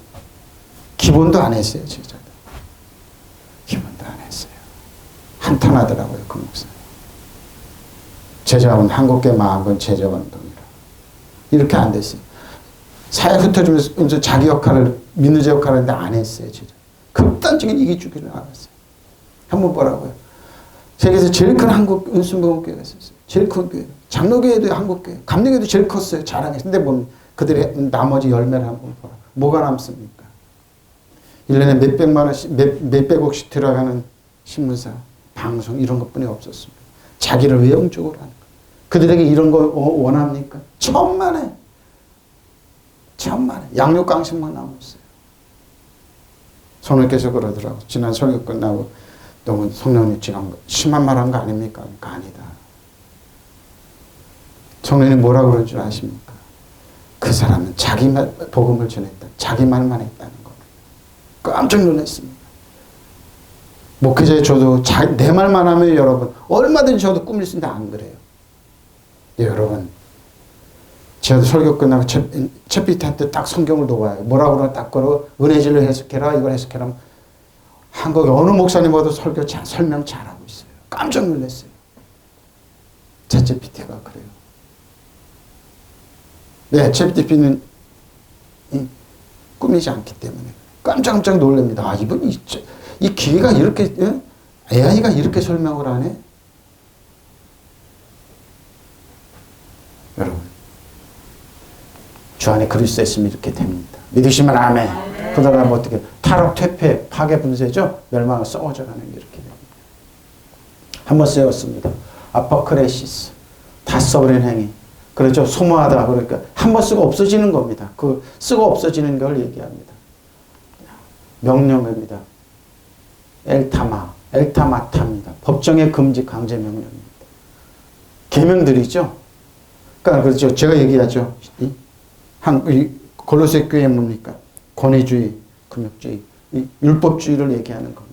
S1: 기본도 안 했어요. 제자들. 기본도 안 했어요. 한탄하더라고요. 그 목사님. 제자운 한국교회 망한 건 제자운동이라. 이렇게 안 됐어요. 사회 흩어지면서 자기 역할을 믿는 자 역할을 했는데 안 했어요. 제자. 극단적인 이기주기를 나갔어요. 한번 보라고요. 세계에서 제일 큰 한국 은순복음교회가 있었어요. 제일 큰 교회. 장로교회도 한국교회. 감리교회도 제일 컸어요. 자랑했어요. 근데 보면 그들의 나머지 열매를 한번 보라. 뭐가 남습니까? 1년에 몇백만 원씩, 몇백억씩 들어가는 신문사, 방송 이런 것뿐이 없었습니다. 자기를 외형적으로 하는 거. 그들에게 이런 거 원합니까? 천만에. 양육강식만 남았어요. 성령께서 그러더라고. 지난 설교 끝나고 너무 성령님 지금 심한 말 한 거 아닙니까? 그러니까 아니다. 성령님 뭐라고 그런 줄 아십니까? 그 사람은 자기 말, 복음을 전했다. 자기 말만 했다는 거. 깜짝 놀랐습니다. 목회자의 저도 내 말만 하면 여러분 얼마든지 저도 꿈을 쓰는데 안 그래요. 네, 여러분 제가 설교 끝나고 챗비트한테 딱 성경을 놓아요. 뭐라고 그러나 딱 걸어 은혜진로 해석해라 이걸 해석해라. 한국에 어느 목사님 와도 설명 잘하고 있어요. 깜짝 놀랐어요. 챗GPT가 그래요. 네, 챗GPT는 꾸미지 않기 때문에 깜짝 놀랍니다. 이분이 이 기계가 이렇게 AI가 이렇게 설명을 하네. 여러분 주 안에 그리스도 있으면 이렇게 됩니다. 믿으시면 아멘. 그러다가 어떻게 타락, 퇴폐, 파괴, 분쇄죠. 멸망을 썩어져가는 이렇게 됩니다. 한번 쓰였습니다. 아포크레시스 다 써버린 행위. 그렇죠. 소모하다 그러니까 한번 쓰고 없어지는 겁니다. 그 쓰고 없어지는 걸 얘기합니다. 명령입니다. 엘타마타입니다. 법정의 금지 강제 명령입니다. 계명들이죠. 그러니까 그렇죠. 제가 얘기하죠. 골로새 교회 뭡니까? 권위주의, 금욕주의, 율법주의를 얘기하는 겁니다.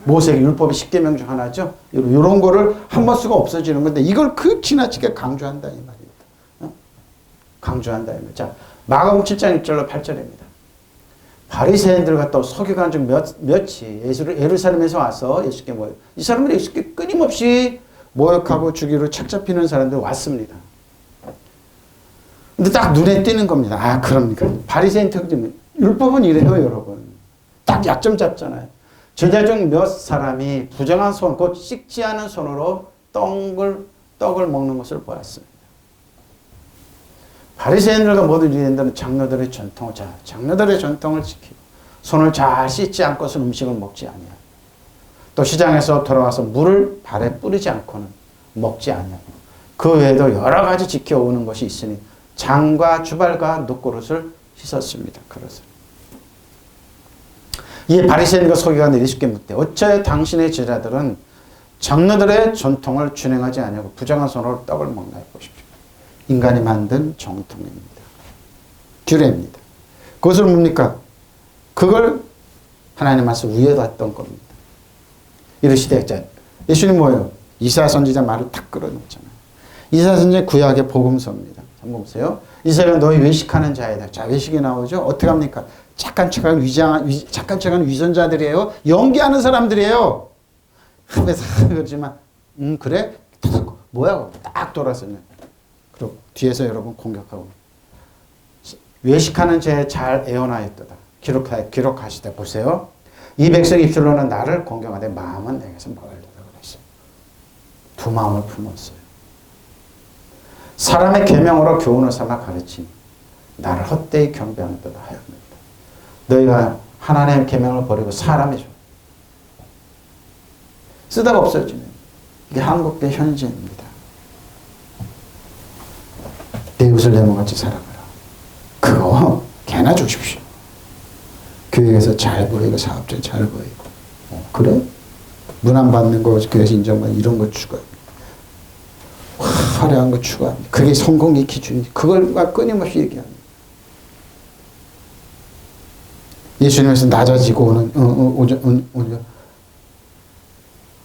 S1: 모세의 율법의 10계명 중 하나죠. 이런 거를 한 번 쓰고 없어지는 건데 이걸 그 지나치게 강조한다 이 말입니다. 강조한다 이 말. 자, 마가복음 7장 1절로 8절입니다. 바리새인들과 또 서기관 중 몇이 예루살렘에서 와서 예수께 모여. 이 사람들이 예수께 끊임없이 모욕하고 죽이로 착잡히는 사람들 왔습니다. 근데 딱 눈에 띄는 겁니다. 아, 그럽니까? 바리새인 특징은 율법은 이래요, 여러분. 딱 약점 잡잖아요. 제자 중 몇 사람이 부정한 손, 곧 씻지 않은 손으로 떡을 먹는 것을 보았습니다. 바리새인들과 모든 유대인들은 장로들의 전통을 지키고 손을 잘 씻지 않고서는 음식을 먹지 아니하고 또 시장에서 돌아와서 물을 발에 뿌리지 않고는 먹지 아니하고 그 외에도 여러 가지 지켜오는 것이 있으니 장과 주발과 눕그릇을 씻었습니다. 그것을. 이에 바리새인과 서기관들이 예수께 묻되 어째 당신의 제자들은 장로들의 전통을 준행하지 아니하고 부정한 손으로 떡을 먹나요? 보십시오. 인간이 만든 정통입니다. 규례입니다. 그것을 뭡니까? 그걸 하나님 말씀 위에 놨던 겁니다. 이러시되 예수님 뭐예요? 이사야 선지자 말을 탁 끌어놓잖아요. 이사야 선지자 구약의 복음서입니다. 한번 보세요. 이사야 너희 외식하는 자이다. 자, 외식이 나오죠. 어떻게 합니까? 착한 척한 위선자들이에요. 연기하는 사람들이에요. 그래서 그렇지만 그래? 뭐야? 딱 돌아서네. 그리고 뒤에서 여러분 공격하고 외식하는 죄 잘 애원하였도다. 기록하시되 보세요. 이 백성이 입술로는 나를 공경하되 마음은 내게서 멀다 그랬어요. 두 마음을 품었어요. 사람의 계명으로 교훈을 삼아 가르치니 나를 헛되이 경배하는도다 하였습니다. 너희가 하나님의 계명을 버리고 사람의 쓰다가 없어지는 이게 한국의 현재입니다. 내 이웃을 내 몸같이 살아가라. 그거 개나 주십시오. 교회에서 잘 보이고 사업자 잘 보이고 그래? 문안 받는 거 교회에서 인정받는 이런 거 추가합니다. 화려한 거 추가합니다. 그게 성공의 기준이 그걸 끊임없이 얘기합니다. 예수님에서 낮아지고 오는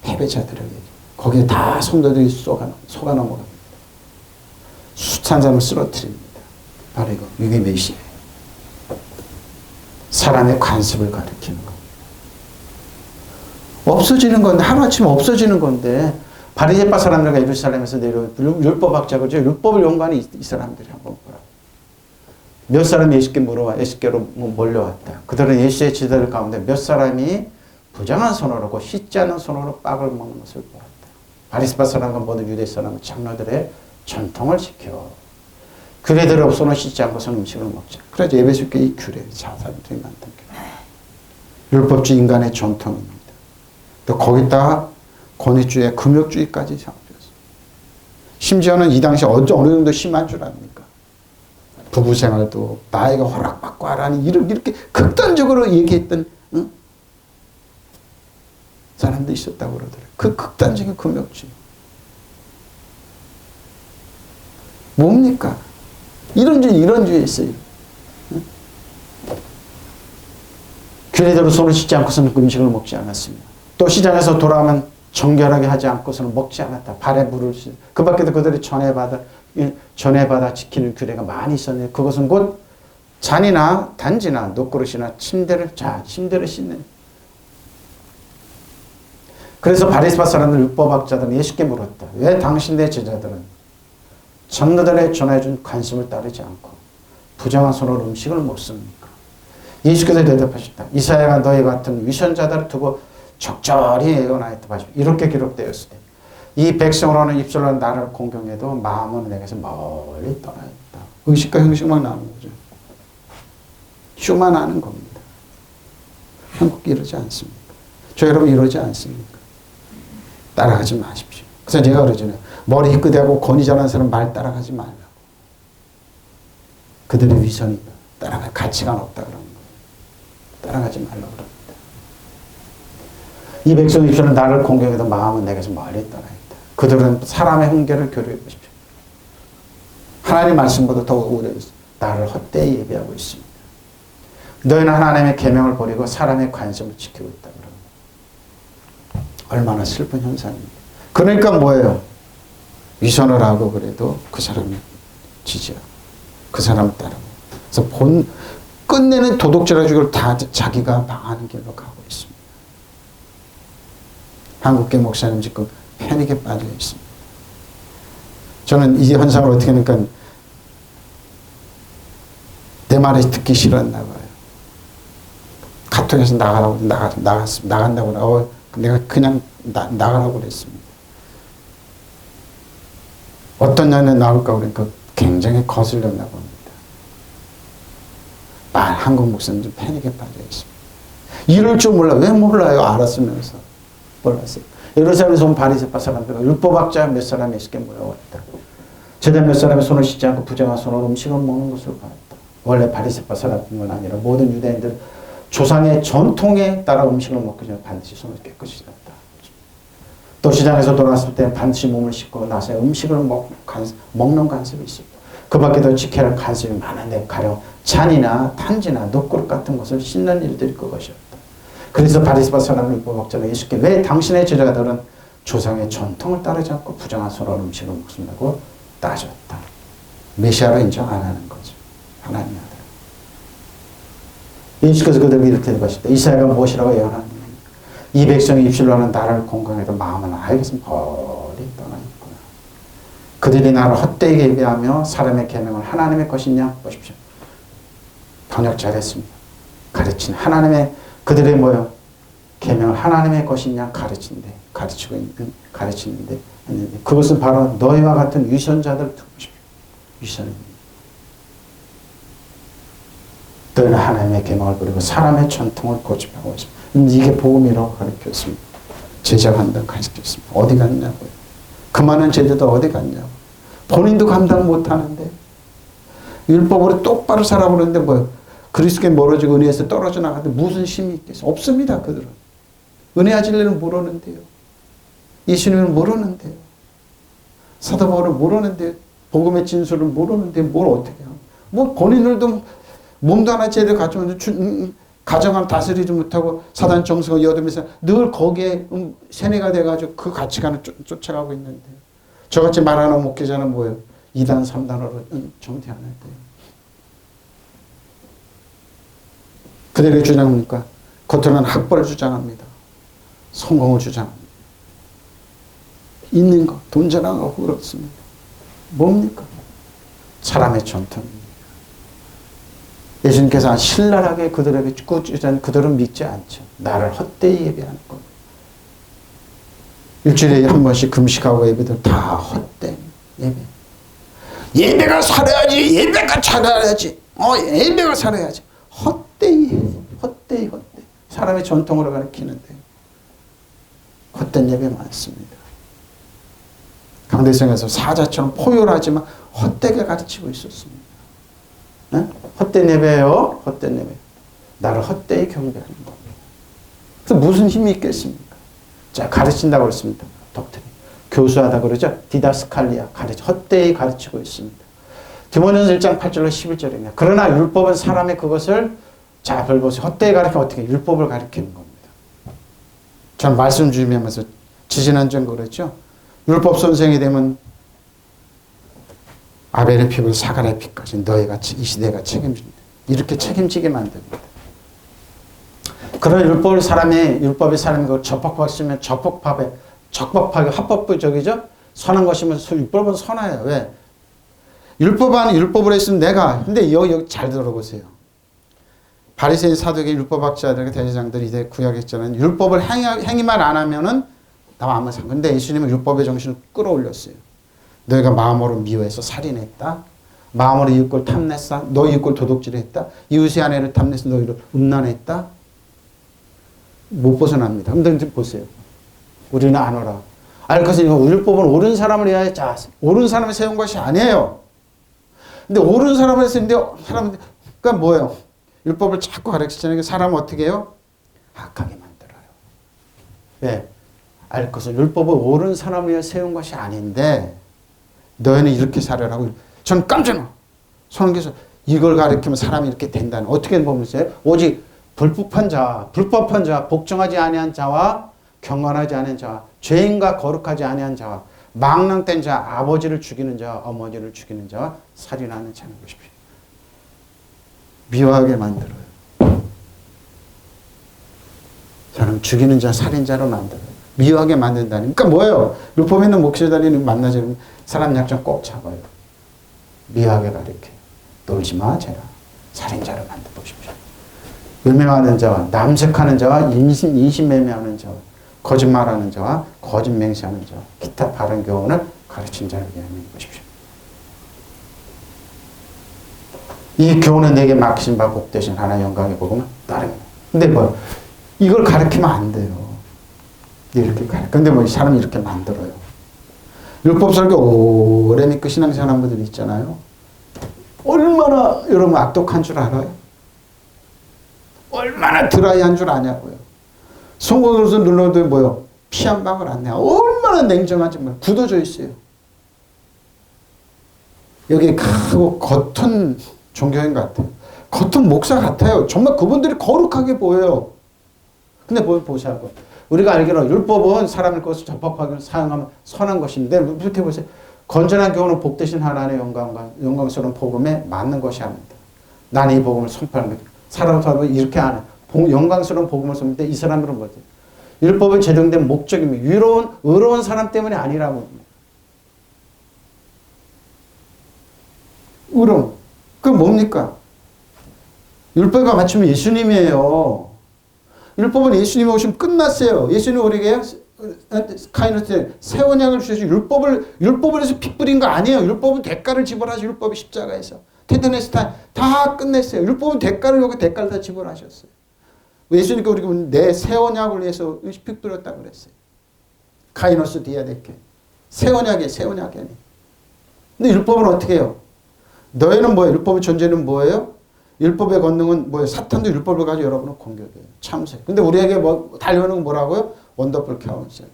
S1: 패배자들에게 거기에 다 성도들이 속아 넘어갑니다. 숱한 사람을 쓰러뜨립니다. 바로 이게 메시아예요. 사람의 관습을 가리키는 거. 없어지는 건데 하루아침에 없어지는 건데 바리새파 사람들과 예루살렘에서 내려온 율법학자고죠. 율법을 연구하는 이 사람들이 한번 보라. 몇 사람이 예수께로 몰려왔다. 그들은 예수의 지도를 가운데 몇 사람이 부정한 손으로 씻지 않은 손으로 빵을 먹는 것을 보았다. 바리새파 사람과 모든 유대 사람은 장로들의 전통을 지켜 규례들이 없어는 씻지 않고서는 음식을 먹자. 그래서 에베소 교회 이 규례, 사람들이 만든 규례. 율법주의 인간의 전통입니다. 또 거기다가 권위주의, 금욕주의까지 잡혔어요. 심지어는 이 당시 어느 정도 심한 줄 압니까? 부부생활도 나이가 허락받고 하라니 이렇게 극단적으로 얘기했던 사람도 있었다고 그러더라고요. 그 극단적인 금욕주의. 뭡니까? 이런 주의 있어요. 규례대로 손을 씻지 않고서는 음식을 먹지 않았습니다. 또 시장에서 돌아오면 정결하게 하지 않고서는 먹지 않았다. 발에 물을 그 밖에도 그들이 전해받아 지키는 규례가 많이 있었는데 그것은 곧 잔이나 단지나 놋그릇이나 침대를 씻는. 그래서 바리새파 사람들 율법학자들은 예수께 물었다. 왜 당신의 제자들은 장로들의 전해준 관습을 따르지 않고 부정한 손으로 음식을 먹습니까? 예수께서 대답하셨다. 이사야가 너희 같은 위선자들을 두고 적절히 예언하였다. 이렇게 기록되었을 때 이 백성으로는 입술로 나를 공경해도 마음은 내게서 멀리 떠나있다. 의식과 형식만 나오는 거죠. 쇼만 하는 겁니다. 한국이 이러지 않습니까? 저 여러분 이러지 않습니까? 따라가지 마십시오. 그래서 제가 그러잖아요. 머리 희끗하고 권위 잘하는 사람 말 따라가지 말라고. 그들의 위선이다. 따라갈 가치가 없다 그러는 거예요. 따라가지 말라고 그럽니다. 이 백성 입술은 나를 공경해도 마음은 내게서 멀리 떠나 있다. 그들은 사람의 훈계를 교류해 보십시오. 하나님 말씀보다 더 오래 나를 헛되이 예배하고 있습니다. 너희는 하나님의 계명을 버리고 사람의 관심을 지키고 있다. 얼마나 슬픈 현상입니다. 그러니까 뭐예요? 위선을 하고 그래도 그 사람을 지지하고 그 사람을 따르고. 그래서 끝내는 도덕질의 죽을 다 자기가 망하는 길로 가고 있습니다. 한국계 목사님 지금 패닉에 빠져 있습니다. 저는 이 현상을 어떻게 하니까 내 말이 듣기 싫었나 봐요. 카톡에서 나간다고 내가 그냥 나가라고 그랬습니다. 어떤 년에 나올까 그러니까 굉장히 거슬렸나 봅니다. 한국 목사님 좀 패닉에 빠져 있습니다. 이럴 줄 몰라. 왜 몰라요? 알았으면서. 몰랐어요. 예루살렘에서 온 바리새파 사람들, 율법학자 몇 사람이 있게 모여왔다. 제자 몇 사람이 손을 씻지 않고 부정한 손으로 음식을 먹는 것을 보았다. 원래 바리새파 사람뿐만 아니라 모든 유대인들 조상의 전통에 따라 음식을 먹기 전에 반드시 손을 깨끗이 씻었다. 또 시장에서 돌아왔을 때 반드시 몸을 씻고 나서 음식을 먹는 관습이 있습니다. 그 밖에도 지켜야 할 관습이 많은데 가령 잔이나 탄지나 놋그릇 같은 것을 씻는 일들이 그것이었다. 그래서 바리새파 사람을 율법학자가 예수께 왜 당신의 제자들은 조상의 전통을 따르지 않고 부정한 손으로 음식을 먹는다고 따졌다. 메시아로 인정 안 하는 거죠. 하나님의 아들. 예수께서 그들에게 이렇게 대답하셨다. 이사야가 무엇이라고 예언하느냐. 이 백성이 입술로 하는 나를 공경해도 마음은 알겠으면 버리 떠나있구나. 그들이 나를 헛되이 예배하며 사람의 계명을 하나님의 것이냐. 보십시오. 번역 잘했습니다. 가르친 하나님의 그들의 뭐요? 계명을 하나님의 것이냐 가르치는데 그것은 바로 너희와 같은 위선자들 두고 싶어요. 위선입니다. 너희는 하나님의 계명을 버리고 사람의 전통을 고집하고 있습니다. 이게 복음이라고 가르쳤습니다. 제자 감당 가르쳤습니다. 어디 갔냐고요. 그 많은 제자도 어디 갔냐고. 본인도 감당 못하는데 율법으로 똑바로 살아보는데 뭐요. 그리스도께 멀어지고 은혜에서 떨어져 나가는데 무슨 힘이 있겠어요? 없습니다. 그들은. 은혜 아질레는 모르는데요. 예수님을 모르는데요. 사도 바울을 모르는데요. 복음의 진술을 모르는데 뭘 어떻게 해요? 뭐 본인들도 몸도 하나 제대로 갖추면서 가정을 다스리지 못하고 사단 정성을 여두면서 늘 거기에 세뇌가 돼가지고 그 가치관을 쫓아가고 있는데 저같이 말하는 목회자는 뭐예요? 2단 3단으로 정퇴하는데요. 그들의 주장입니까? 겉으로는 학벌을 주장합니다. 성공을 주장합니다. 있는 것, 돈 자랑하고 그렇습니다. 뭡니까? 사람의 전통입니다. 예수님께서 신랄하게 그들에게 꾸짖은 그들은 믿지 않죠. 나를 헛되이 예배하는 겁니다. 일주일에 한 번씩 금식하고 예배들 다 헛된 예배. 예배가 살아야지. 예배가 살아야지. 예배가 살아야지. 헛되이. 사람의 전통으로 가르치는데 헛된 예배 많습니다. 강대성에서 사자처럼 포효하지만 헛되게 가르치고 있었습니다. 네? 헛된 예배예요. 헛된 예배. 나를 헛되이 경배하는 겁니다. 그래서 무슨 힘이 있겠습니까? 자, 가르친다고 그랬습니다. 독트린. 교수하다 그러죠. 디다스칼리아. 헛되이 가르치고 있습니다. 디모데전서 1장 8절로 11절입니다. 그러나 율법은 사람의 그것을 자, 별보세요. 헛되이 가르치면 어떻게 율법을 가르치는 겁니다. 전 말씀 준비하면서 지지난주에 그랬죠. 율법 선생이 되면 아벨의 피부로 사갈의 피까지 너희가 이 시대가 책임집니다. 이렇게 책임지게 만듭니다. 그런 율법이 사람이 그걸 적법하게 적법하게 합법적이죠. 선한 것이면 율법은 선해요. 왜? 율법 안에 율법을 했으면 근데 여기 잘 들어보세요. 바리새인 사두개 율법학자들 대제장들이 이제 구약했잖아요. 율법을 행위만 안 하면은 나와 아무 상관. 근데 예수님은 율법의 정신을 끌어올렸어요. 너희가 마음으로 미워해서 살인했다. 마음으로 이웃을 탐냈어. 너 이웃을 도둑질했다. 이웃의 아내를 탐내서 너희를 음란했다. 못 벗어납니다. 근데 보세요. 우리는 안 오라. 그래서 율법은 옳은 사람을 위하여 옳은 사람을 세운 것이 아니에요. 근데 옳은 사람을 세운데 그러니까 뭐예요? 율법을 자꾸 가르치자는 게 사람을 어떻게 해요? 악하게 만들어요. 왜? 알 것은 율법을 옳은 사람을 위해 세운 것이 아닌데 너희는 이렇게 살아라고. 전 깜짝 놀라. 손흥기에서 이걸 가리키면 사람이 이렇게 된다는, 어떻게 보면서요? 오직 불법한 자, 복종하지 아니한 자와 경건하지 않은 자와 죄인과 거룩하지 아니한 자와 망령된 자, 아버지를 죽이는 자와 어머니를 죽이는 자와 살인하는 자는 것입니다. 미워하게 만들어요. 사람 죽이는 자, 살인자로 만들어요. 미워하게 만든다니. 그러니까 뭐예요? 율법에 있는 목시다리는 만나지 사람 약점 꼭 잡아요. 미워하게 가리켜요. 놀지 마, 쟤라. 살인자로 만들어보십시오. 음행하는 자와 남색하는 자와 인신매매하는 자와 거짓말하는 자와 거짓 맹세하는 자와 기타 바른 교훈을 가르친 자를 위하여 보십시오. 이 교훈은 내게 맡기신 바 복되신 하나의 영광의 복음을 따릅니다. 근데 뭐 이걸 가르치면 안 돼요. 이렇게 근데 뭐 사람이 이렇게 만들어요. 율법 설교 오래 믿고 신앙생활 한 분들 있잖아요. 얼마나 여러분 악독한 줄 알아요? 얼마나 드라이한 줄 아냐고요. 송곳으로 눌러도 뭐요? 피 한 방울 안 나요. 얼마나 냉정한지 뭐 굳어져 있어요. 여기 크고 겉은 종교인 같아요. 겉은 목사 같아요. 정말 그분들이 거룩하게 보여요. 근데 보시라고. 우리가 알기로 율법은 사람의 것을 적법하게 사용하면 선한 것인데, 밑에 보세요. 건전한 교훈은 복되신 하나님의 영광스러운 복음에 맞는 것이 아닙니다. 나는 이 복음을 선포합니다. 사람은 이렇게 안 해요. 영광스러운 복음을 씁니다. 이 사람들은 뭐죠? 율법이 제정된 목적입니다. 의로운 사람 때문이 아니라고. 의로운. 그게 뭡니까? 율법과 맞추면 예수님이에요. 율법은 예수님이 오시면 끝났어요. 예수님이 우리에게 카이노스 새 언약을 주셔서 율법을 해서 피 뿌린 거 아니에요. 율법은 대가를 지불하셔. 율법이 십자가에서. 테테네스타 다 끝냈어요. 율법은 대가를 다 지불하셨어요. 예수님께 우리가 내 새 언약을 위해서 피 뿌렸다고 그랬어요. 카이노스 디아데케. 새 언약이에요. 새 언약이 아니에요. 근데 율법은 어떻게 해요? 너희는 뭐예요? 율법의 존재는 뭐예요? 율법의 권능은 뭐예요? 사탄도 율법을 가지고 여러분을 공격해요. 참새. 근데 우리에게 달려오는 건 뭐라고요? 원더풀 카운셀.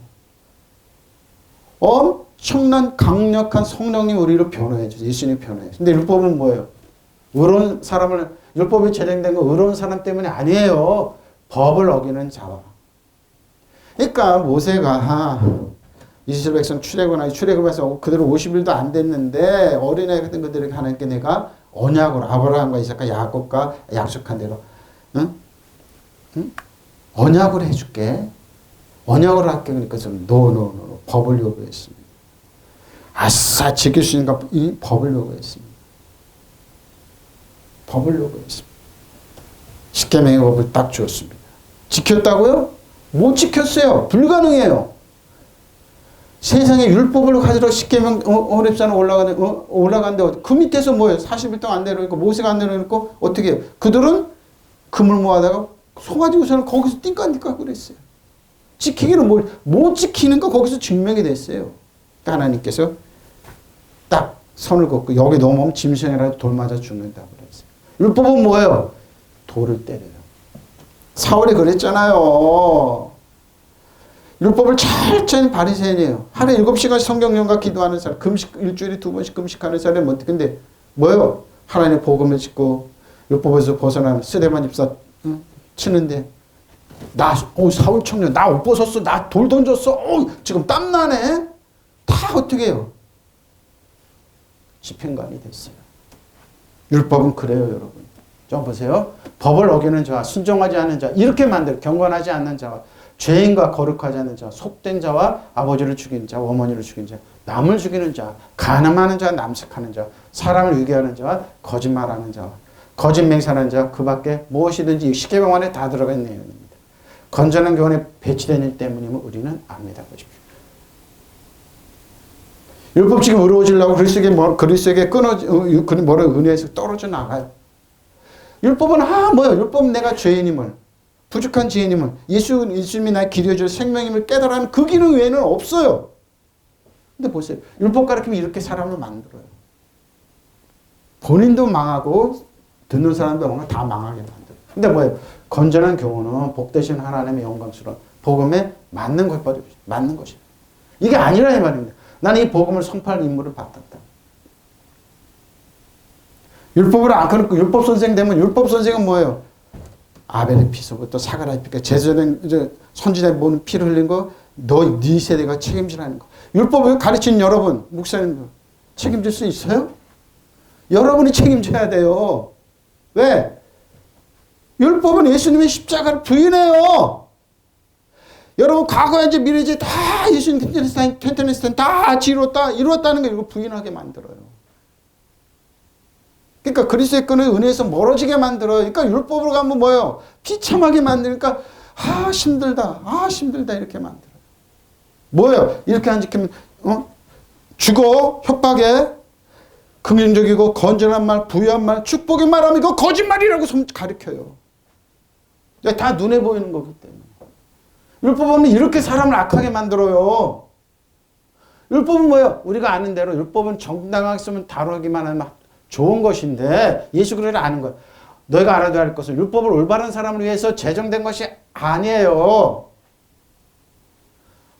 S1: 엄청난 강력한 성령님 우리를 변호해 주세요. 예수님이 변호해 주세요. 근데 율법은 뭐예요? 의로운 사람을, 율법이 제정된 건 의로운 사람 때문이 아니에요. 법을 어기는 자와. 그러니까 모세가 이스라엘 백성 출애굽해서 그대로 50일도 안 됐는데 어린아이 같은 그들에게 하나님께 내가 언약으로 아브라함과 이삭과 야곱과 약속한 대로 언약을 해줄게. 언약을 할게. 그러니까 좀 노 법을 요구했습니다. 아싸 지킬 수 있는가 이 법을 요구했습니다. 법을 요구했습니다. 십계명의 법을 딱 주었습니다. 지켰다고요? 못 지켰어요. 불가능해요. 세상에 율법을 가지러 십계명 호렙산에 올라가는데 그 밑에서 뭐예요? 40일 동안 안 내려놓고 모세가 안 내려놓고 어떻게 해요? 그들은 금을 모아다가 소가지고서는 거기서 띵까니까 그랬어요. 지키기는 못 지키는 거 거기서 증명이 됐어요. 그러니까 하나님께서 딱 선을 긋고 여기 넘어오면 짐승이라도 돌 맞아 죽는다고 그랬어요. 율법은 뭐예요? 돌을 때려요. 사울이 그랬잖아요. 율법을 철저히 바리새인이에요. 하루에 7시간 성경 연가 기도하는 사람, 금식 일주일에 2번씩 금식하는 사람이 뭔데? 근데 뭐예요? 하나님의 복음을 짓고 율법에서 벗어나는 스데반 집사 치는데 사울 청년 나 옷 벗었어. 나 돌 던졌어. 지금 땀나네. 다 어떻게 해요? 집행관이 됐어요. 율법은 그래요, 여러분. 좀 보세요. 법을 어기는 자와 순종하지 않는 자, 이렇게 경건하지 않는 자와 죄인과 거룩하지 않는 자, 속된 자와 아버지를 죽이는 자, 어머니를 죽이는 자, 남을 죽이는 자, 간음하는 자, 남색하는 자, 사람을 위계하는 자와 거짓말하는 자와 거짓 맹세하는 자, 그 밖에 무엇이든지 십계명 안에 다 들어가 있는 내용입니다. 건전한 교훈에 배치된 일 때문이면 우리는 압니다. 보십시오. 율법 지금 의로워지려고 그리스에게 은혜에서 떨어져 나가요. 율법은 뭐야? 율법은 내가 죄인임을, 부족한 죄인임을, 예수님이 나의 길이어줄 생명임을 깨달아는 그 기능 외에는 없어요. 근데 보세요. 율법 가르치면 이렇게 사람을 만들어요. 본인도 망하고 듣는 사람도 다 망하게 만들어요. 근데 뭐예요? 건전한 교훈은 복되신 하나님의 영광스러운 복음에 맞는 것이에요. 이게 아니라 이 말입니다. 나는 이 복음을 선포할 임무를 받았다. 율법을 안, 그러니까 율법 선생 되면 율법 선생은 뭐예요? 아벨의 피서부터 사가랴의 피가 제사장 이제 선지자의 모든 피를 흘린 거 네 세대가 책임지라는 거. 율법을 가르친 여러분 목사님들 책임질 수 있어요? 여러분이 책임져야 돼요. 왜? 율법은 예수님의 십자가를 부인해요. 여러분 과거에 이제 미래에 다 예수님 텐테네스타인 다 이루었다는 거 이거 부인하게 만들어요. 그러니까 그리스도의 끈을 은혜에서 멀어지게 만들어요. 그러니까 율법으로 가면 뭐예요? 비참하게 만드니까 힘들다 이렇게 만들어요. 뭐예요? 이렇게 안 지키면 죽어 협박에 긍정적이고 건전한 말, 부유한 말, 축복의 말하면 이거 거짓말이라고 가르쳐요. 다 눈에 보이는 거기 때문에. 율법은 이렇게 사람을 악하게 만들어요. 율법은 뭐예요? 우리가 아는 대로 율법은 정당하게 쓰면 다루기만 하면 좋은 것인데 예수 그리스도를 아는 거예요. 너희가 알아둬야 할 것은 율법을 올바른 사람을 위해서 제정된 것이 아니에요.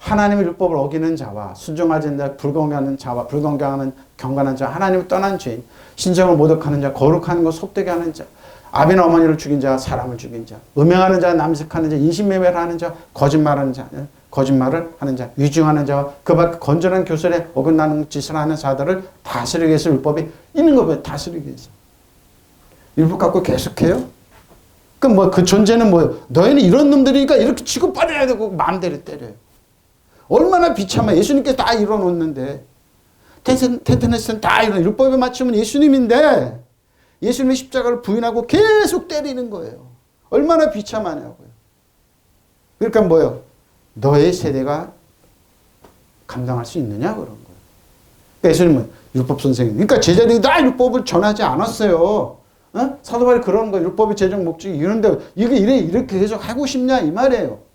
S1: 하나님의 율법을 어기는 자와 순종하지 않는 불공경하는 자와 불공경하는 경건한 자, 하나님을 떠난 죄인, 신정을 모독하는 자, 거룩한 것 속되게 하는 자, 아비나 어머니를 죽인 자, 사람을 죽인 자, 음행하는 자, 남색하는 자, 인신매매를 하는 자, 거짓말하는 자, 거짓말을 하는 자, 위증하는 자와 그 밖 건전한 교설에 어긋나는 짓을 하는 자들을 다스리기 위해서 율법이 있는 거예요. 다스리기 위해서. 율법 갖고 계속해요? 그럼 뭐 그 존재는 뭐예요? 너희는 이런 놈들이니까 이렇게 취급받아야 되고 마음대로 때려요. 얼마나 비참해. 예수님께 다 이뤄놓는데. 텐테네스는 다 이런 율법에 맞추면 예수님인데 예수님의 십자가를 부인하고 계속 때리는 거예요. 얼마나 비참하냐고요. 그러니까 뭐예요? 너의 세대가 감당할 수 있느냐 그런 거예요. 그러니까 예수님은 율법 선생님. 그러니까 제자들이 다 율법을 전하지 않았어요. 사도 바울이 그런 거 율법의 제정 목적이 이런데 이게 이렇게 계속 하고 싶냐 이 말이에요.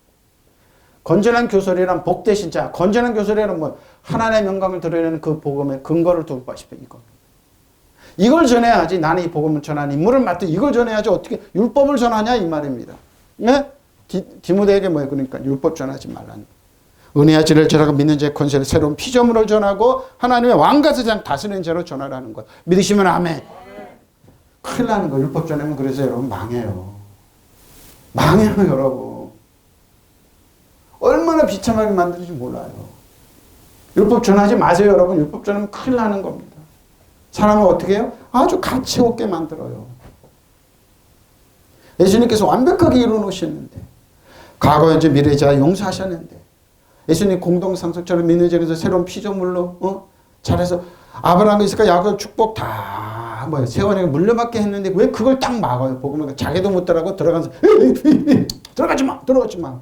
S1: 건전한 교설이란 복되신 자, 건전한 교설이란 뭐 하나님의 영광을 드러내는 그 복음의 근거를 두고 싶어요. 이걸 전해야지. 나는 이 복음을 전하는 인물을 맡아 이걸 전해야지 어떻게 율법을 전하냐 이 말입니다. 네? 디모데에게 뭐예요? 그러니까 율법 전하지 말라는. 은혜와 진리를 전하고 믿는 자의 권세를 새로운 피조물을 전하고 하나님의 왕과 세상 다스리는 자로 전하라는 것. 믿으시면 아멘. 큰일 나는 거. 율법 전하면 그래서 여러분 망해요. 망해요 여러분. 얼마나 비참하게 만드는지 몰라요. 율법 전하지 마세요 여러분. 율법 전하면 큰일 나는 겁니다. 사람을 어떻게 해요? 아주 가치 없게 만들어요. 예수님께서 완벽하게 이루어놓으셨는데 과거 현재 미래자 용서하셨는데 예수님 공동상속처럼 믿는 자에서 새로운 피조물로 잘해서 아브라함과 이스가 야곱 축복 다 뭐예요? 세원에게 물려받게 했는데 왜 그걸 딱 막아요? 복음을 자기도 못 들어가고 들어가서 들어가지 마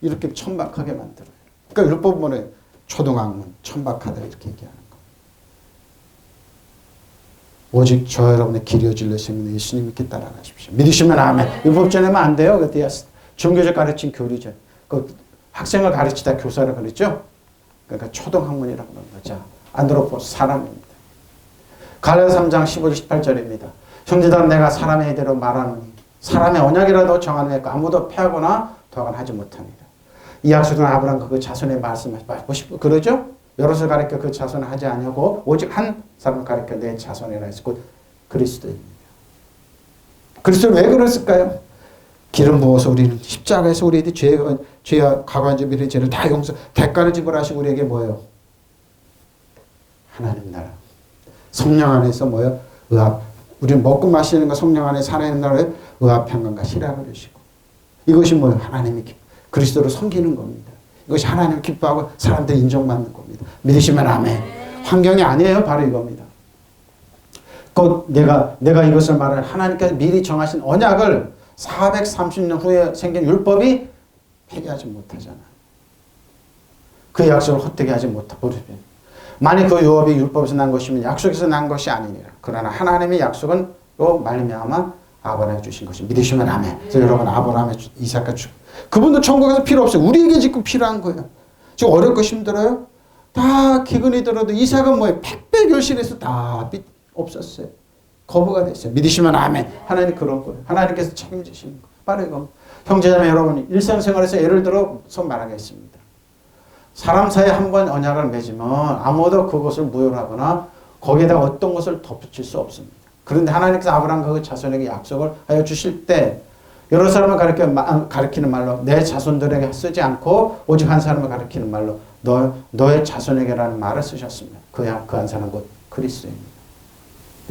S1: 이렇게 천박하게 만들어요. 그러니까 율법문에 초등학문 천박하다 이렇게 얘기하는 거. 오직 저 여러분의 길이요 진리요 생명의 예수님 믿게 따라가십시오. 믿으시면 아멘. 율법 전하면 안 돼요. 그때 종교적 가르친 교리죠. 그 학생을 가르치다 교사를 가르치죠. 그러니까 초등학문이라고 하는 거죠. 안드로포스 사람입니다. 갈라디아 3장 15절 18절입니다. 형제들아 내가 사람의 이대로 말하노니 사람의 언약이라도 정하는 것 아무도 패하거나 더하지 못합니다. 이 약속은 아브라함 그 자손의 말씀하시고 그러죠? 여럿을 가리켜 그 자손을 하지 아니하고 오직 한 사람을 가리켜 내 자손이라 해서 곧 그리스도입니다. 그리스도를 왜 그랬을까요? 기름 부어서 우리는 십자가에서 우리의 죄와 과거한 미래의 죄를 다 용서 대가를 지불하시고 우리에게 뭐예요? 하나님 나라 성령 안에서 뭐예요? 의합 우리는 먹고 마시는 거 성령 안에 살아있는 나라에 의합 평강과 희락을 주시고 이것이 뭐예요? 하나님이 그리스도를 섬기는 겁니다. 이것이 하나님을 기뻐하고 사람들이 인정받는 겁니다. 믿으시면 아멘. 환경이 아니에요. 바로 이겁니다. 곧 내가 이것을 말할 하나님께서 미리 정하신 언약을 430년 후에 생긴 율법이 폐기하지 못하잖아요. 그 약속을 헛되게 하지 못하고 만약 그 율법이 율법에서 난 것이면 약속에서 난 것이 아니니라. 그러나 하나님의 약속은 또 말미암아 아브라함에 주신 것이 믿으시면 아멘. 그래서 여러분 아브라함의 이삭과 그분도 천국에서 필요 없어요. 우리에게 지금 필요한 거예요. 지금 어렵고 힘들어요? 다 기근이 들어도 이삭은 뭐예요? 백배 결실해서 다 없었어요. 거부가 됐어요. 믿으시면 아멘. 하나님 그런 거예요. 하나님께서 책임지시는 거예요. 바로 이거. 형제자매 여러분 일상생활에서 예를 들어서 말하겠습니다. 사람 사이에 한 번 언약을 맺으면 아무도 그것을 무효하거나 거기에다 어떤 것을 덧붙일 수 없습니다. 그런데 하나님께서 아브라함 그 자손에게 약속을 하여 주실 때 여러 사람을 가리키는 말로 내 자손들에게 쓰지 않고 오직 한 사람을 가리키는 말로 너의 자손에게라는 말을 쓰셨습니다. 그 한 사람 곧 그리스도입니다.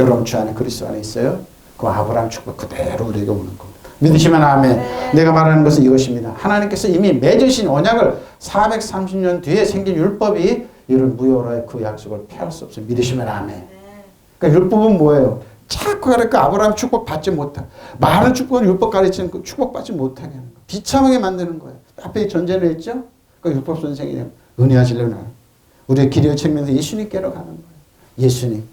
S1: 여러분 주 안에 그리스도 안에 있어요? 그 아브라함 축복 그대로 우리에게 오는 겁니다. 믿으시면 아멘. 네. 내가 말하는 것은 이것입니다. 하나님께서 이미 맺으신 언약을 430년 뒤에 생긴 율법이 이런 무효로의 그 약속을 폐할 수 없어요. 믿으시면 아멘. 그러니까 율법은 뭐예요? 자꾸 그러니까 아브라함 축복 받지 못하게 많은 축복을 율법 가르치는 그 축복 받지 못하게 하는 거예요. 비참하게 만드는 거예요. 앞에 전제를 했죠? 그 율법 선생이 은혜하시려나 우리의 길의 측면에서 예수님께로 가는 거예요. 예수님.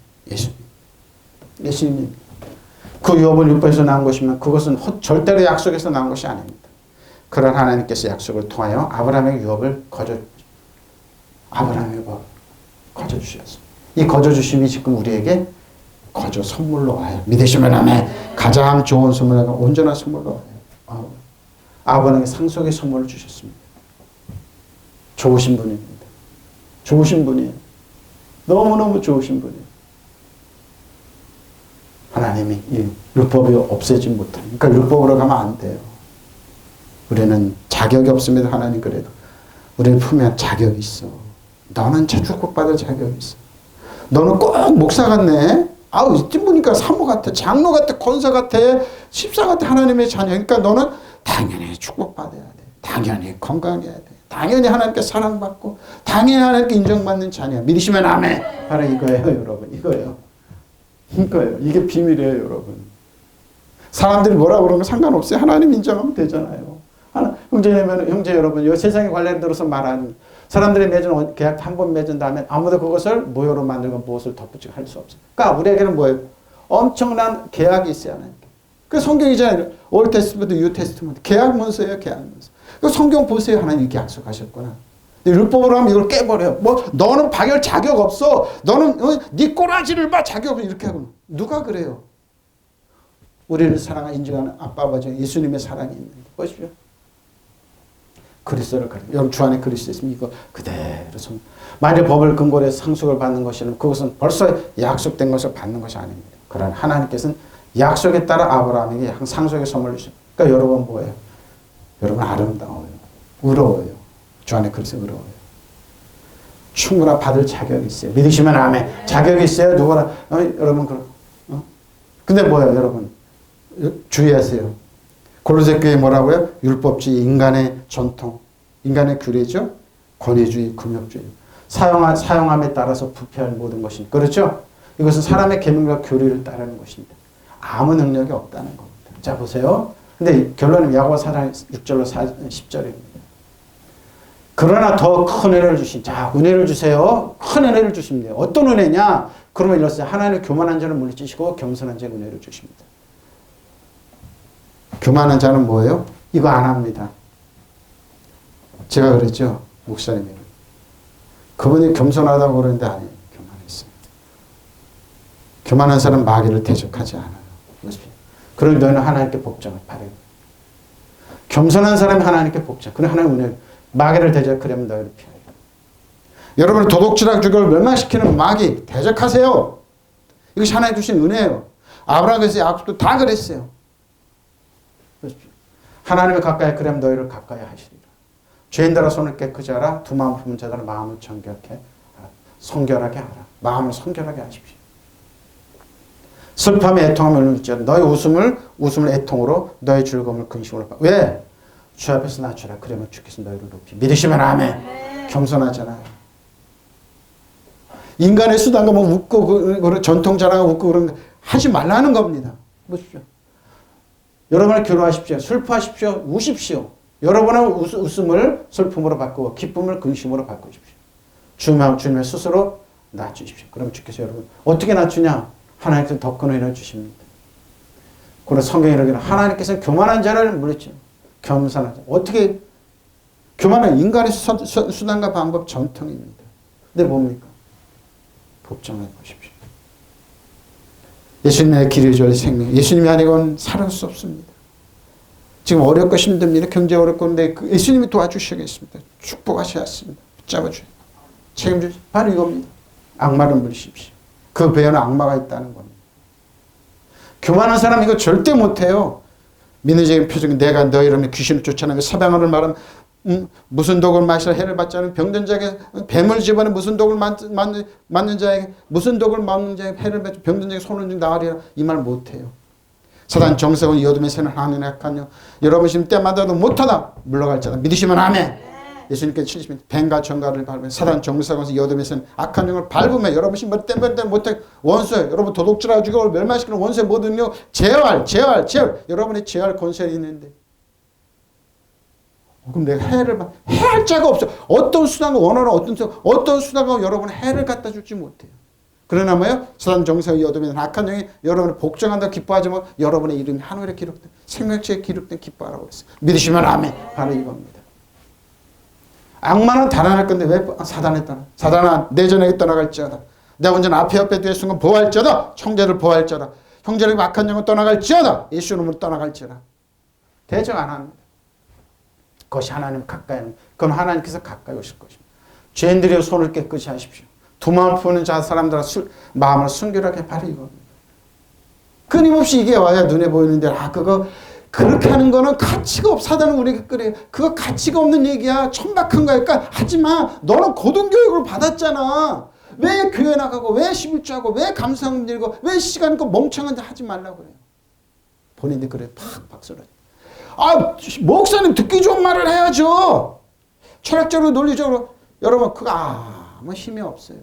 S1: 그 율법은 율법에서 나온 것이면 그것은 절대로 약속에서 나온 것이 아닙니다. 그런 하나님께서 약속을 통하여 아브라함의 율법을 거저주셨습니다. 이 거저주심이 지금 우리에게 거저 선물로 와요. 믿으시면 아멘. 가장 좋은 선물은 온전한 선물로 와요. 아버님의 상속의 선물을 주셨습니다. 좋으신 분입니다. 좋으신 분이에요. 너무너무 좋으신 분이에요. 하나님이 이 율법이 없애지 못하니 그러니까 율법으로 가면 안 돼요. 우리는 자격이 없습니다. 하나님 그래도 우리를 품에 자격이 있어. 너는 축복받을 자격이 있어. 너는 꼭 목사 같네. 아우 이쯤 보니까 사모 같아, 장로 같아, 권사 같아, 집사 같아. 하나님의 자녀. 그러니까 너는 당연히 축복받아야 돼. 당연히 건강해야 돼. 당연히 하나님께 사랑받고 당연히 하나님께 인정받는 자녀. 믿으시면 아멘. 바로 이거예요 여러분. 이거예요. 이게 비밀이에요 여러분. 사람들이 뭐라고 그러면 상관없어요. 하나님 인정하면 되잖아요. 형제 여러분, 이 세상의 관례를 들어서 말하는 사람들이 맺은 계약 한 번 맺은 다음에 아무도 그것을 무효로 만들고 무엇을 덧붙이고 할 수 없어요. 그러니까 우리에게는 뭐예요? 엄청난 계약이 있어요. 하나님께. 그 성경이잖아요. 올 테스트먼트, 뉴 테스트먼트. 계약 문서예요. 계약 문서. 그 성경 보세요. 하나님 이렇게 약속하셨구나. 율법으로 하면 이걸 깨버려요. 너는 박열 자격 없어. 너는 네 꼬라지를 봐 자격 없어. 이렇게 하고 누가 그래요? 우리를 사랑하는 인정하는 아빠 아버지 예수님의 사랑이 있는데 보십시오. 그리스도를 가르쳐. 여러분 주 안에 그리스도 있으면 이거 그대로 만일 법을 근거로 해서 상속을 받는 것이라면 그것은 벌써 약속된 것을 받는 것이 아닙니다. 그러나 하나님께서는 약속에 따라 아브라함에게 상속의 선물을 주셨어요. 그러니까 여러분 뭐예요? 여러분 아름다워요. 의로워요. 주 안에 그리스도 의로워요. 충분한 받을 자격이 있어요. 믿으시면 아멘. 자격이 있어요. 누구나 여러분 근데 뭐예요 여러분? 주의하세요. 골로새 교회 뭐라고요? 율법주의, 인간의 전통, 인간의 규례죠. 권위주의, 금욕주의. 사용함에 따라서 부패한 모든 것입니다. 그렇죠? 이것은 사람의 계명과 교리를 따르는 것입니다. 아무 능력이 없다는 겁니다. 자 보세요. 근데 결론은 야고보서 4장 6절로 10절입니다. 그러나 더 큰 은혜를 자 은혜를 주세요. 큰 은혜를 주십니다. 어떤 은혜냐? 그러면 이렇습니다. 하나님의 교만한 자를 물리치시고 겸손한 자의 은혜를 주십니다. 교만한 자는 뭐예요? 이거 안 합니다. 제가 그랬죠. 목사님이. 그분이 겸손하다고 그러는데 아니에요. 교만했어요. 교만한 사람은 마귀를 대적하지 않아요. 그럼 너희는 하나님께 복종을 바래요. 겸손한 사람이 하나님께 복종. 그럼 하나님 은혜. 마귀를 대적하려면 너희를 피하여. 여러분을 도둑질하고 죽을 멸망시키는 마귀 대적하세요. 이것이 하나님 주신 은혜예요. 아브라함께서 야곱도 다 그랬어요. 하나님을 가까이 그러면 너희를 가까이 하시리라. 죄인들아 손을 깨끗이 하라. 두 마음 품은 자들아 마음을 정결하게 하라. 성결하게 하라. 마음을 성결하게 하십시오. 슬픔에 애통함을 울지어다. 너희 웃음을 애통으로 너희 즐거움을 근심으로 봐. 왜? 주 앞에서 낮추라. 그러면 주께서 너희를 높이. 믿으시면 아멘. 겸손하잖아요. 인간의 수단과 뭐 웃고 전통 자랑하고 웃고 그런 거 하지 말라는 겁니다. 보십시오. 여러분을 괴로워하십시오. 슬퍼하십시오. 우십시오. 여러분의 웃음을 슬픔으로 바꾸고 기쁨을 근심으로 바꾸십시오. 주님의 스스로 낮추십시오. 그럼 주께서 여러분 어떻게 낮추냐? 하나님께서 더 큰 은혜를 주십니다. 그러나 성경에 이르기를 하나님께서는 교만한 자를 물리치고 겸손한 자. 어떻게 교만은 인간의 수단과 방법 전통입니다. 근데 뭡니까? 복종해 보십시오. 예수님의 길이 저의 생명. 예수님이 아니고는 살 수 없습니다. 지금 어렵고 힘듭니다. 경제 어렵고 근데 예수님이 도와주시겠습니다. 축복하시겠습니다. 붙잡아주세요. 책임주세요. 바로 이겁니다. 악마를 물리십시오. 그 배에는 악마가 있다는 겁니다. 교만한 사람 이거 절대 못해요. 민의적인 표정이 내가 너 이름에 귀신을 쫓아내고 사방으로 말하면 무슨 독을 마시라 해를 받지 않은 병든 자에게 뱀을 집어내 무슨 독을 맞는 자에게 무슨 독을 맞는 자에게 해를 받지 병든 자에게 손을 좀 나으리라 이 말 못해요. 사단 정석은 이 어둠의 새는 하늘에 약하뇨 여러분 지금 때마다도 못하다 물러갈 자다 믿으시면 아멘. 예수님께서 70년 뱀과 정갈을 밟으면 사단 정석은 이 어둠의 새는 악한 영을 밟으면 여러분 신발 때문에 못해 원수에 여러분 도둑질하고 죽여 멸망시키는 원수의 모든 능력 제어할 여러분의 제어할 권세가 있는데 그럼 내가 해할 자가 없어. 어떤 수단과 원하는 어떤 수단과 여러분의 해를 갖다 줄지 못해요. 그러나 뭐요? 사단 정사의 어둠에는 악한 영이 여러분을 복종한다고 기뻐하지만 여러분의 이름이 하늘에 기록된 생명책에 기록된 기뻐하라고 그랬어요. 믿으시면 아멘. 바로 이겁니다. 악마는 달아날 건데 왜 사단에 떠나? 사단아 내전에게 떠나갈지어다. 내가 언제나 앞에 뒤에 순간 보호할지어다. 형제를 보호할지어다. 형제를 악한 영은 떠나갈지어다. 예수 이름으로 떠나갈지어다. 대적 안 합니다. 그것이 하나님 가까이 하는 그건 하나님께서 가까이 오실 것입니다. 죄인들이여 손을 깨끗이 하십시오. 두 마음 푸는 자 사람들아 마음을 순결하게 바로 이겁니다. 끊임없이 이게 와야 눈에 보이는데 그거 그렇게 하는 거는 가치가 없어. 사단은 우리에게 그래. 그거 가치가 없는 얘기야. 천박한 거야. 그러니까 하지마. 너는 고등교육을 받았잖아. 왜 교회 나가고 왜 11조하고 왜 감사함 들고 왜 시간 있고 멍청한 데 하지 말라고 그래요. 본인들 그래 팍 박수를. 목사님 듣기 좋은 말을 해야죠. 철학적으로 논리적으로 여러분 그거 아무 힘이 없어요.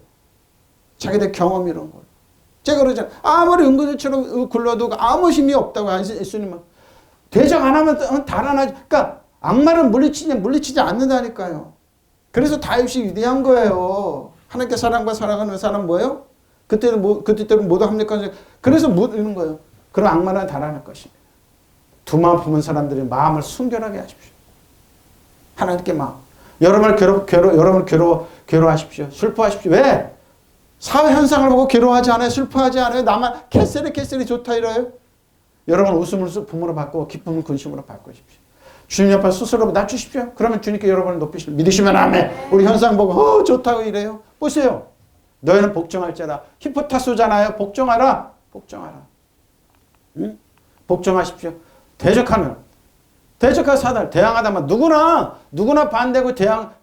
S1: 자기들 경험 이런 거. 제가 그러잖아요. 아무리 은근슬처럼 굴러도 아무 힘이 없다고 예수님은. 대적 안 하면 달아나지. 그러니까 악마를 물리치지 않는다니까요. 그래서 다윗이 위대한 거예요. 하나님께 사랑과 사랑하는 사람 뭐예요? 그때는 모두 합력하죠. 그래서 이런 거예요. 그럼 악마는 달아날 것입니다. 두 마음 품은 사람들이 마음을 순결하게 하십시오. 하나님께 마음. 여러분을 괴로워하십시오. 슬퍼하십시오. 왜? 사회 현상을 보고 괴로워하지 않아요. 슬퍼하지 않아요. 나만 캐셀이 좋다 이래요. 여러분 웃음을 부모로 바꾸고 기쁨을 근심으로 바꾸십시오. 주님 옆에 스스로 낮추십시오. 그러면 주님께 여러분을 높이십시오. 믿으시면 아멘. 우리 현상 보고 좋다고 이래요. 보세요. 너희는 복종할지어다. 히포타스잖아요. 복종하라. 응? 복종하십시오. 대적하면 사단 대항하다만 누구나 반대고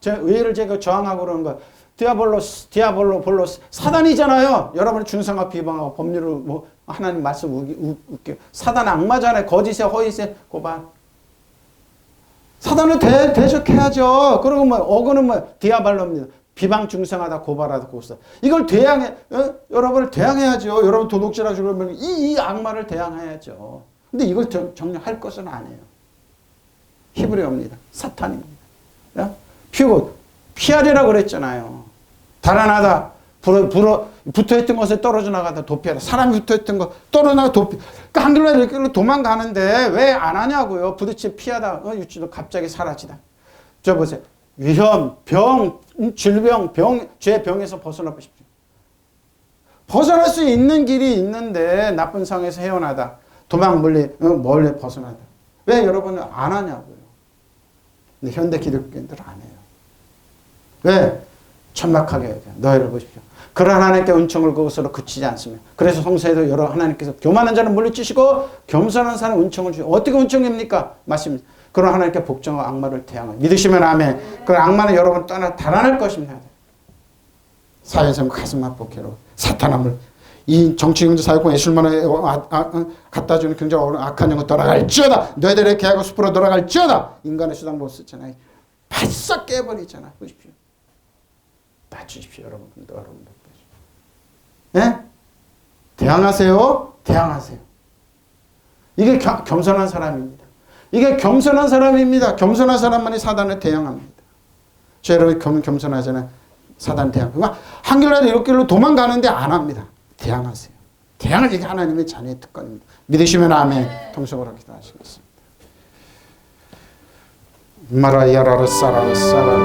S1: 의를 제거 저항하고 그러는 거. 디아볼로 사단이잖아요. 여러분이 중상과 비방하고 법률을 하나님 말씀 웃겨. 사단 악마잖아요. 거짓에 허위세 고발. 사단을 대적해야죠. 그리고 어그는 디아발로입니다. 비방 중상하다 고발하다 고사. 이걸 여러분을 대항해야죠. 여러분 도둑질하고 그러면 이 악마를 대항해야죠. 근데 이걸 정리할 것은 아니에요. 히브리어입니다. 사탄입니다. 피하리라고 그랬잖아요. 달아나다 붙어있던 것에 떨어져 나가다 도피하라. 사람이 붙어있던 거 떨어져 나가 그러니까 한글로 이렇게 도망가는데 왜 안 하냐고요. 부딪히 피하다 유치도 갑자기 사라지다. 저 보세요. 위험, 질병, 죄, 병에서 벗어나 보십시오. 벗어날 수 있는 길이 있는데 나쁜 상황에서 헤어나다. 멀리 벗어나다. 왜 여러분은 안 하냐고요. 근데 현대 기독교인들은 안 해요. 왜? 천박하게 해야 돼요. 너희를 보십시오. 그런 하나님께 은총을 그것으로 그치지 않습니다. 그래서 성서에도 여러 하나님께서 교만한 자는 물리치시고 겸손한 사람은 은총을 주시고 어떻게 은총입니까? 맞습니다. 그런 하나님께 복종하고 악마를 대항하고 믿으시면 아멘. 그 악마는 여러분 달아날 것입니다. 사회에서 가슴 아프고 괴로워. 사탄함을 이 정치 경제 사회권 예술만을 갖다 주는 굉장히 악한 영을 돌아갈지어다. 너희들의 계하고 숲으로 돌아갈지어다. 인간의 수단 못 쓰잖아요. 바싹 깨버리잖아. 보십시오. 낮추십시오. 여러분들. 예? 대항하세요. 이게 겸손한 사람입니다. 겸손한 사람만이 사단을 대항합니다. 저 여러분 겸손하잖아요. 사단 대항. 한결날 이렇게로 도망가는데 안 합니다. 대항하세요. 대항을 이게 하나님의 자녀의 특권입니다. 믿으시면 아멘. 통성으로 기도하시겠습니다. 마라야라르 사라르